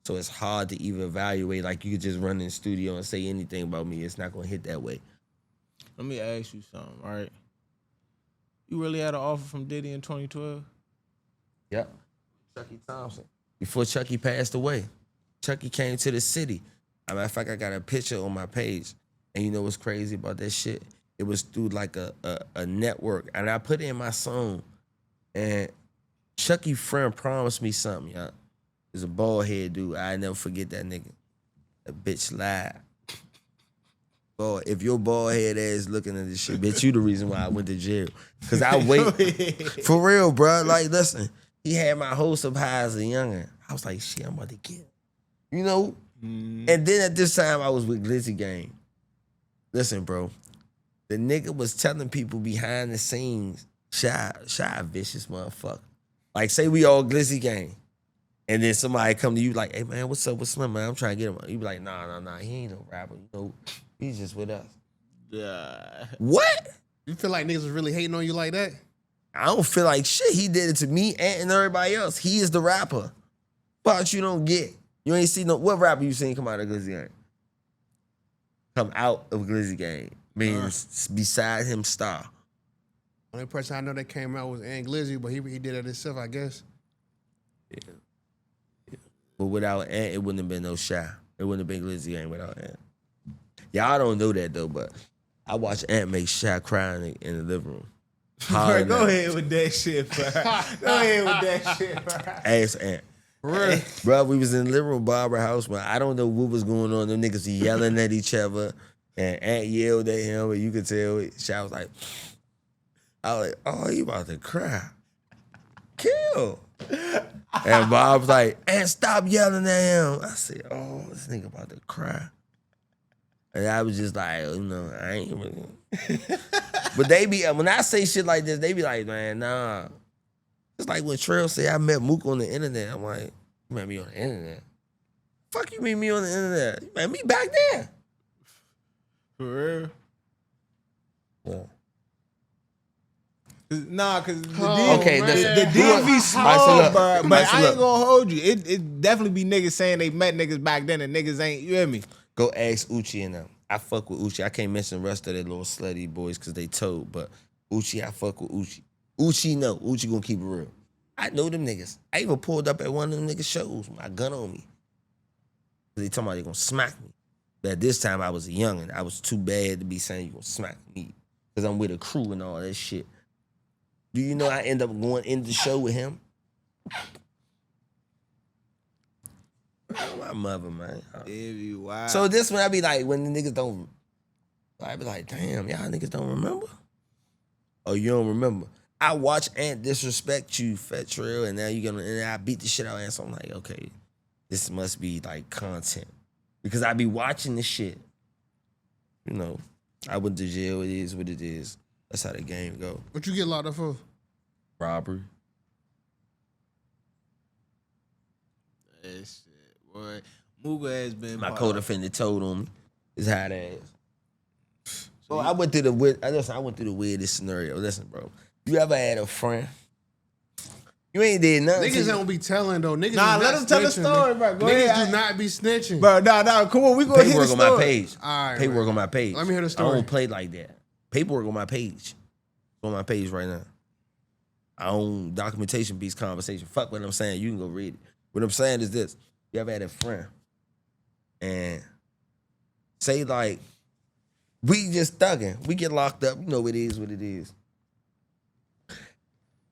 Speaker 3: So it's hard to even evaluate. Like you could just run in the studio and say anything about me. It's not gonna hit that way.
Speaker 2: Let me ask you something, all right? You really had an offer from Diddy in 2012?
Speaker 3: Yep. Chucky Thompson. Before Chucky passed away, Chucky came to the city. As a matter of fact, I got a picture on my page. And you know what's crazy about that shit? It was through like a network. And I put it in my song. And Chucky friend promised me something, y'all. He's a bald head dude. I never forget that nigga. That bitch lied. Boy, if your bald head ass looking at this shit, bitch, you the reason why I went to jail. Cause I wait. For real, bro. Like, listen, he had my hopes up high as a youngin'. I was like, shit, I'm about to kill. You know? And then at this time, I was with Glizzy Gang. Listen, bro. The nigga was telling people behind the scenes, shy, vicious motherfucker. Like, say we all Glizzy Gang. And then somebody come to you like, hey, man, what's up with Slim, man? I'm trying to get him. You be like, nah, he ain't no rapper. You know, he's just with us.
Speaker 2: Yeah.
Speaker 3: What?
Speaker 1: You feel like niggas was really hating on you like that?
Speaker 3: I don't feel like shit. He did it to me and everybody else. He is the rapper. But you don't get. You ain't seen what rapper you seen come out of Glizzy Gang? Come out of Glizzy Gang. Means beside him star.
Speaker 1: Only person I know that came out was Glizzy, but he did it himself, I guess.
Speaker 3: Yeah. But without Ant, it wouldn't have been no Shy. It wouldn't have been Glizzy Gang without Ant. Y'all don't know that though, but I watched Ant make Shy cry in the living room.
Speaker 2: Bro, go ahead with that shit, bro. Go ahead with that shit, bro.
Speaker 3: Ask Ant.
Speaker 1: Real.
Speaker 3: Bro, we was in the living room, Barbara house, man. I don't know what was going on. Them niggas yelling at each other, and Ant yelled at him, and you could tell Shy was like, I was like, oh, you about to cry. Kill. And Bob's like, Ant, stop yelling at him. I said, oh, this nigga about to cry. And I was just like, you know, I ain't really. But they be, when I say shit like this, they be like, man, nah. It's like when Trail say I met Mooka on the internet. I'm like, you met me on the internet? Fuck you meet me on the internet? You met me back there.
Speaker 2: For real?
Speaker 3: Yeah.
Speaker 2: Nah, cause the DMV small, bro. But I ain't gonna hold you. It definitely be niggas saying they met niggas back then and niggas ain't. You hear me?
Speaker 3: Go ask Uchi and them. I fuck with Uchi. I can't mention the rest of their little slutty boys because they told, but Uchi, I fuck with Uchi. Uchi know. Uchi gonna keep it real. I know them niggas. I even pulled up at one of them niggas' shows with my gun on me. They talking about they gonna smack me. But at this time, I was a youngin'. I was too bad to be saying you gonna smack me because I'm with a crew and all that shit. Do you know I end up going in the show with him? My mother, man.
Speaker 2: Wow.
Speaker 3: So this one, I be like, when the niggas don't, I be like, damn, y'all niggas don't remember? Oh, you don't remember? I watch Ant disrespect you, Fat Trail, and now you gonna, and I beat the shit out of Ant. So I'm like, okay, this must be like content. Because I be watching this shit. You know, I went to jail, it is what it is. That's how the game go.
Speaker 1: What you get locked up for?
Speaker 3: Robbery.
Speaker 2: That shit, boy. Mooka has been
Speaker 3: My co-defendant told on me. His hot ass. So I went through the weirdest scenario. Listen, bro. You ever had a friend? You ain't did nothing.
Speaker 1: Niggas don't be telling though. Niggas
Speaker 2: Nah, let them tell the story, bro. Go
Speaker 1: niggas
Speaker 2: ahead.
Speaker 1: do not be snitching.
Speaker 2: Bro, nah, come on. We gonna hit the
Speaker 3: Paperwork on my
Speaker 2: story.
Speaker 3: page.
Speaker 1: All right,
Speaker 3: Paperwork
Speaker 1: man.
Speaker 3: on my page.
Speaker 1: Let me hear the story.
Speaker 3: I don't play like that. Paperwork on my page. It's on my page right now. I own documentation piece conversation. Fuck what I'm saying. You can go read it. What I'm saying is this. You ever had a friend and say like, we just thugging. We get locked up. You know it is what it is.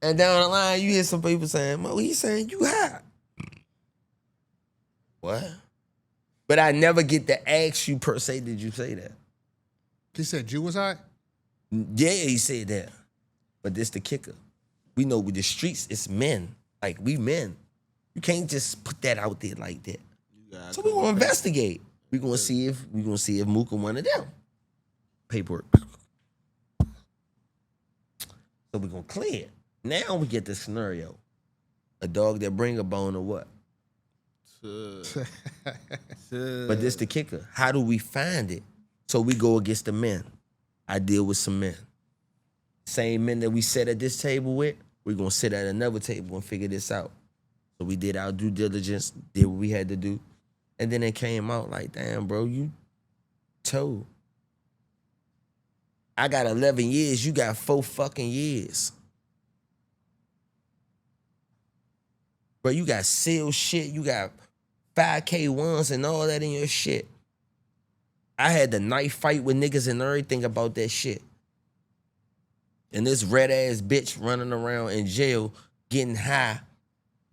Speaker 3: And down the line, you hear some people saying, Mo, he's saying you hot. What? But I never get to ask you per se, did you say that?
Speaker 1: He said you was hot?
Speaker 3: Yeah, he said that. But this the kicker. We know with the streets, it's men. Like, we men. You can't just put that out there like that. So we're gonna investigate. We're gonna see if Mooka one of them. Paperwork. So we're gonna clear it. Now we get the scenario. A dog that bring a bone or what? But this the kicker. How do we find it? So we go against the men. I deal with some men. Same men that we sat at this table with, we're gonna sit at another table and figure this out. So we did our due diligence, did what we had to do. And then it came out like, damn, bro, you told. I got 11 years, you got 4 fucking years. Bro, you got seal shit, you got 5K1s and all that in your shit. I had the knife fight with niggas and everything about that shit. And this red ass bitch running around in jail, getting high,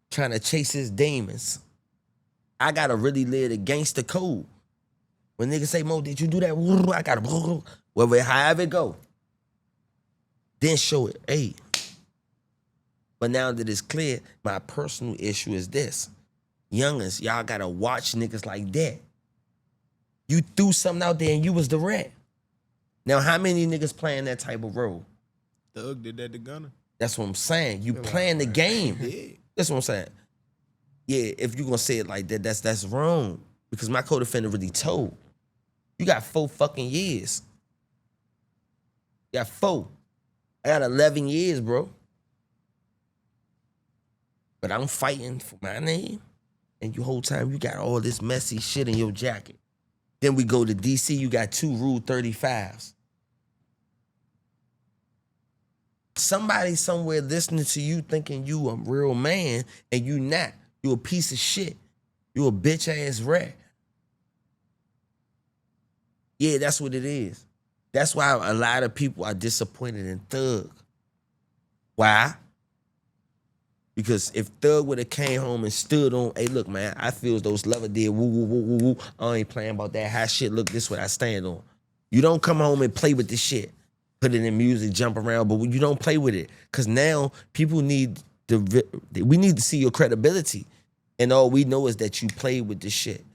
Speaker 3: trying to chase his demons. I gotta really live the gangster code. When niggas say, Mo, did you do that? I gotta, whatever, however it go. Then show it, hey. But now that it's clear, my personal issue is this. Youngins, y'all gotta watch niggas like that. You threw something out there and you was the rat. Now, how many niggas playing that type of role?
Speaker 2: Thug did that to Gunna.
Speaker 3: That's what I'm saying. You playing the game.
Speaker 2: Yeah.
Speaker 3: That's what I'm saying. Yeah, if you gonna say it like that, that's wrong. Because my co-defendant really told. You got 4 fucking years. You got 4. I got 11 years, bro. But I'm fighting for my name. And you whole time you got all this messy shit in your jacket. Then we go to DC, you got 2 Rule 35s. Somebody somewhere listening to you thinking you a real man and you not. You a piece of shit. You a bitch ass rat. Yeah, that's what it is. That's why a lot of people are disappointed in Thug. Why? Because if Thug would have came home and stood on, hey, look, man, I feel as though Lover did woo, woo, woo, woo, woo. I ain't playing about that high shit. Look, this is what I stand on. You don't come home and play with this shit. Put it in music, jump around, but you don't play with it. Because now people we need to see your credibility. And all we know is that you played with this shit.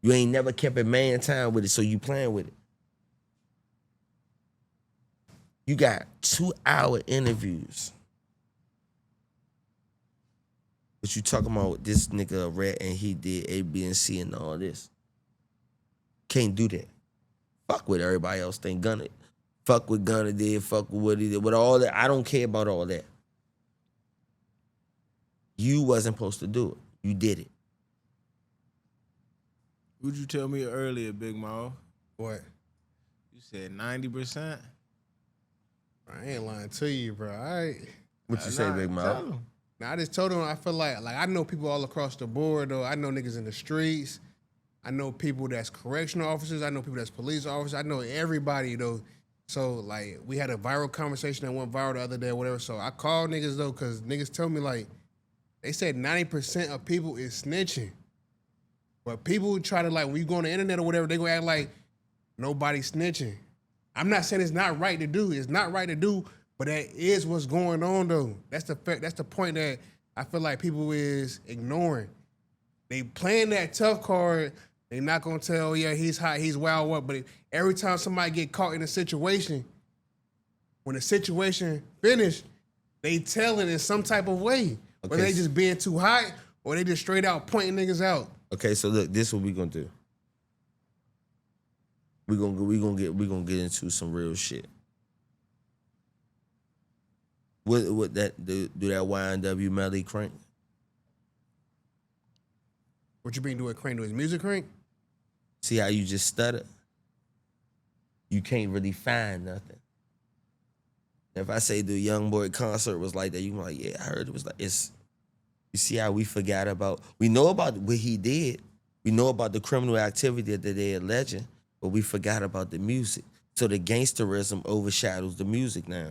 Speaker 3: You ain't never kept a man time with it, so you playing with it. You got 2-hour interviews. But you talking about this nigga a rat and he did A, B, and C and all this. Can't do that. Fuck what everybody else think Gunna. Fuck what Gunna did, fuck what he did. With all that, I don't care about all that. You wasn't supposed to do it. You did it.
Speaker 2: What'd you tell me earlier, Big Mo?
Speaker 1: What?
Speaker 2: You said 90%?
Speaker 1: I ain't lying to you, bro. All right.
Speaker 3: What you say, Big Mo?
Speaker 1: Now, I just told him I feel like I know people all across the board, though. I know niggas in the streets. I know people that's correctional officers. I know people that's police officers. I know everybody, though. So, like, we had a viral conversation that went viral the other day or whatever. So I called niggas, though, because niggas tell me, like, they said 90% of people is snitching. But people try to, like, when you go on the internet or whatever, they gonna act like nobody's snitching. I'm not saying it's not right to do. It's not right to do, but that is what's going on, though. That's the fact. That's the point that I feel like people is ignoring. They playing that tough card. They not gonna tell, yeah, he's hot, he's wild, what. But every time somebody get caught in a situation, when the situation finished, they tell it in some type of way. Okay. Whether they just being too hot or they just straight out pointing niggas out.
Speaker 3: Okay, so look, this is what we gonna do. We gonna get into some real shit. What that do that YNW Melly crank?
Speaker 1: What you been doing crank? Do his music crank?
Speaker 3: See how you just stutter? You can't really find nothing. If I say the Young Boy concert was like that, you like, yeah, I heard it was like it's. You see how we forgot about? We know about what he did. We know about the criminal activity that they alleging, but we forgot about the music. So the gangsterism overshadows the music now.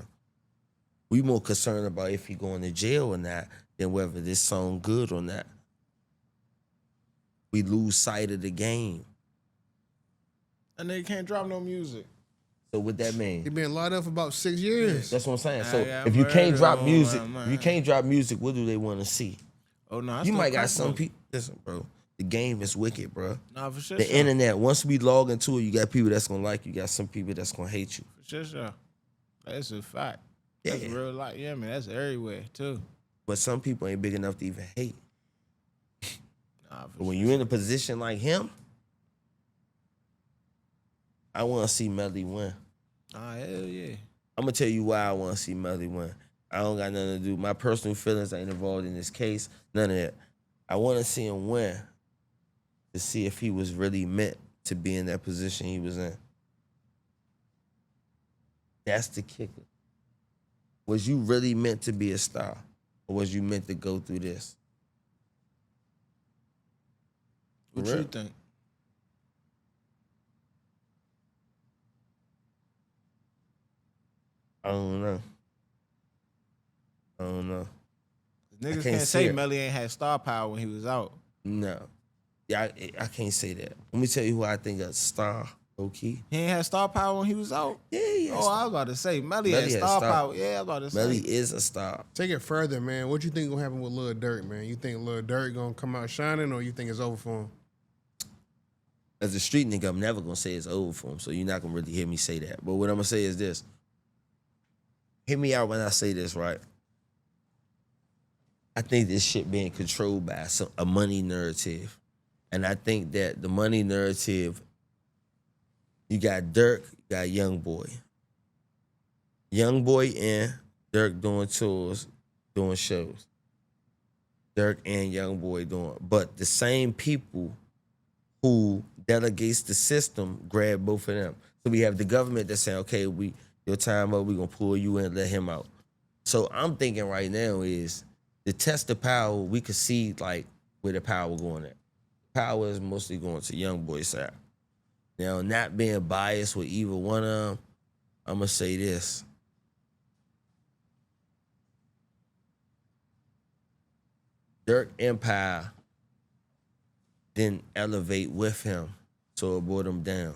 Speaker 3: We more concerned about if he going to jail or not than whether this song good or not. We lose sight of the game.
Speaker 2: And they can't drop no music.
Speaker 3: So what that mean?
Speaker 1: He been locked up for about 6 years.
Speaker 3: That's what I'm saying. So if you can't drop music, what do they want to see?
Speaker 2: Oh no,
Speaker 3: you might got some people. Listen, bro, the game is wicked, bro.
Speaker 2: Nah, for sure.
Speaker 3: The internet. Once we log into it, you got people that's gonna like you. Got some people that's gonna hate you.
Speaker 2: For sure. That's a fact.
Speaker 3: Yeah.
Speaker 2: That's real life. Yeah, man. That's everywhere too.
Speaker 3: But some people ain't big enough to even hate.
Speaker 2: Nah,
Speaker 3: but when you're in a position like him, I want to see Melly win.
Speaker 2: Ah, hell yeah.
Speaker 3: I'm gonna tell you why I want to see Melly win. I don't got nothing to do. My personal feelings ain't involved in this case. None of that. I want to see him win to see if he was really meant to be in that position he was in. That's the kicker. Was you really meant to be a star, or was you meant to go through this?
Speaker 2: What
Speaker 3: For
Speaker 2: you
Speaker 3: real.
Speaker 2: think?
Speaker 3: I don't know.
Speaker 2: Niggas
Speaker 3: can't
Speaker 2: can't
Speaker 3: see
Speaker 2: say
Speaker 3: it.
Speaker 2: Melly ain't had star power when he was out.
Speaker 3: No. Yeah, I can't say that. Let me tell you who I think a star, low-key.
Speaker 2: He ain't had star power when he was out.
Speaker 3: Yeah, yeah.
Speaker 2: Oh, I was about to say Melly
Speaker 3: Melly
Speaker 2: had
Speaker 3: had
Speaker 2: star
Speaker 3: star-
Speaker 2: power. Yeah, I was about to say.
Speaker 3: Melly is a star.
Speaker 1: Take it further, man. What you think gonna happen with Lil Durk, man? You think Lil Durk gonna come out shining, or you think it's over for him?
Speaker 3: As a street nigga, I'm never gonna say it's over for him, so you're not gonna really hear me say that. But what I'm gonna say is this. Hear me out when I say this, right? I think this shit being controlled by a money narrative. And I think that the money narrative, you got Durk, you got Young Boy. Young Boy and Durk doing tours, doing shows. Durk and Young Boy doing, but the same people who delegates the system grab both of them. So we have the government that's saying, okay, your time up, we gonna pull you in and let him out. So I'm thinking right now is the test of power, we could see like where the power going at. Power is mostly going to Young Boy side. Now, not being biased with either one of them, I'm gonna say this. Durk Empire didn't elevate with him, so it brought him down.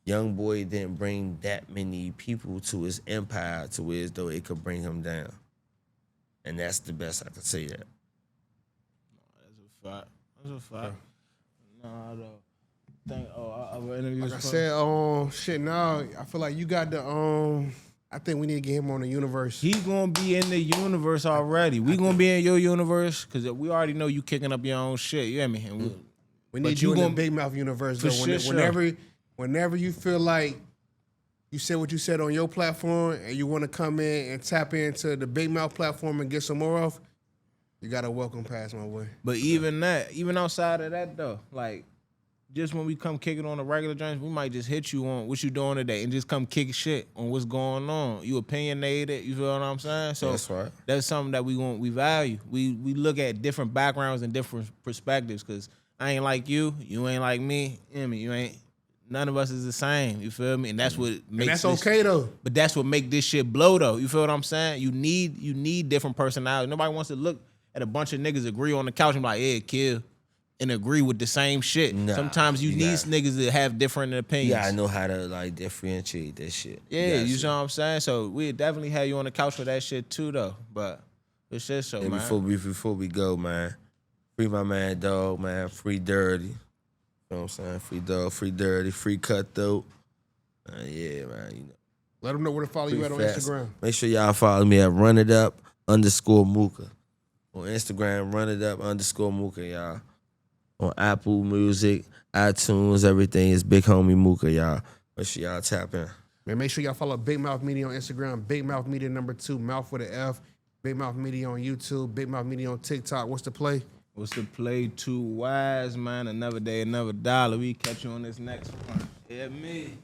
Speaker 3: Young Boy didn't bring that many people to his empire to where as though it could bring him down. And that's the best I could say that.
Speaker 2: That's a fact. No, I don't think. Other interviews.
Speaker 1: Like I said, shit. Now I feel like you got the I think we need to get him on the universe.
Speaker 2: He gonna be in the universe already. We gonna be in your universe because we already know you kicking up your own shit. You hear me? And
Speaker 1: We
Speaker 2: but
Speaker 1: need
Speaker 2: you
Speaker 1: you in the
Speaker 2: gonna-
Speaker 1: Big Mouth universe
Speaker 2: For
Speaker 1: though.
Speaker 2: sure.
Speaker 1: Whenever you feel like you said what you said on your platform and you want to come in and tap into the Big Mouth platform and get some more off, you got a welcome pass my way.
Speaker 2: But even outside of that though, like just when we come kick it on the regular joints, we might just hit you on what you doing today and just come kick shit on what's going on. You opinionated, you feel what I'm saying? So
Speaker 3: That's right.
Speaker 2: That's something that we value. We look at different backgrounds and different perspectives because I ain't like you ain't like me. You know what I mean? You ain't. None of us is the same. You feel me? And that's what makes.
Speaker 1: And that's
Speaker 2: this,
Speaker 1: okay though.
Speaker 2: But that's what make this shit blow though. You feel what I'm saying? You need different personalities. Nobody wants to look at a bunch of niggas agree on the couch and be like, yeah, kill, and agree with the same shit.
Speaker 3: Nah,
Speaker 2: Sometimes you need
Speaker 3: gotta-
Speaker 2: niggas that have different opinions.
Speaker 3: You gotta know how to like differentiate that shit.
Speaker 2: Yeah, you
Speaker 3: gotta
Speaker 2: know what I'm saying? So we definitely had you on the couch for that shit too though. But it's just so
Speaker 3: And
Speaker 2: man.
Speaker 3: before we go, man, free my man Dog, man. Free Dirty. You know what I'm saying? Free Dog, free Dirty, free Cutthroat. Yeah, man. You know.
Speaker 1: Let them know where to follow you at on
Speaker 3: Fast.
Speaker 1: Instagram.
Speaker 3: Make sure y'all follow me at runitup_Mooka. On Instagram, runitup_Mooka, y'all. On Apple Music, iTunes, everything is Big Homie Mooka, y'all. Make sure y'all tap in.
Speaker 1: Man, make sure y'all follow Big Mouth Media on Instagram, Big Mouth Media #2, Mouth with an F, Big Mouth Media on YouTube, Big Mouth Media on TikTok. What's the play?
Speaker 2: What's the play? Too wise, man. Another day, another dollar. We catch you on this next one. Yeah, me.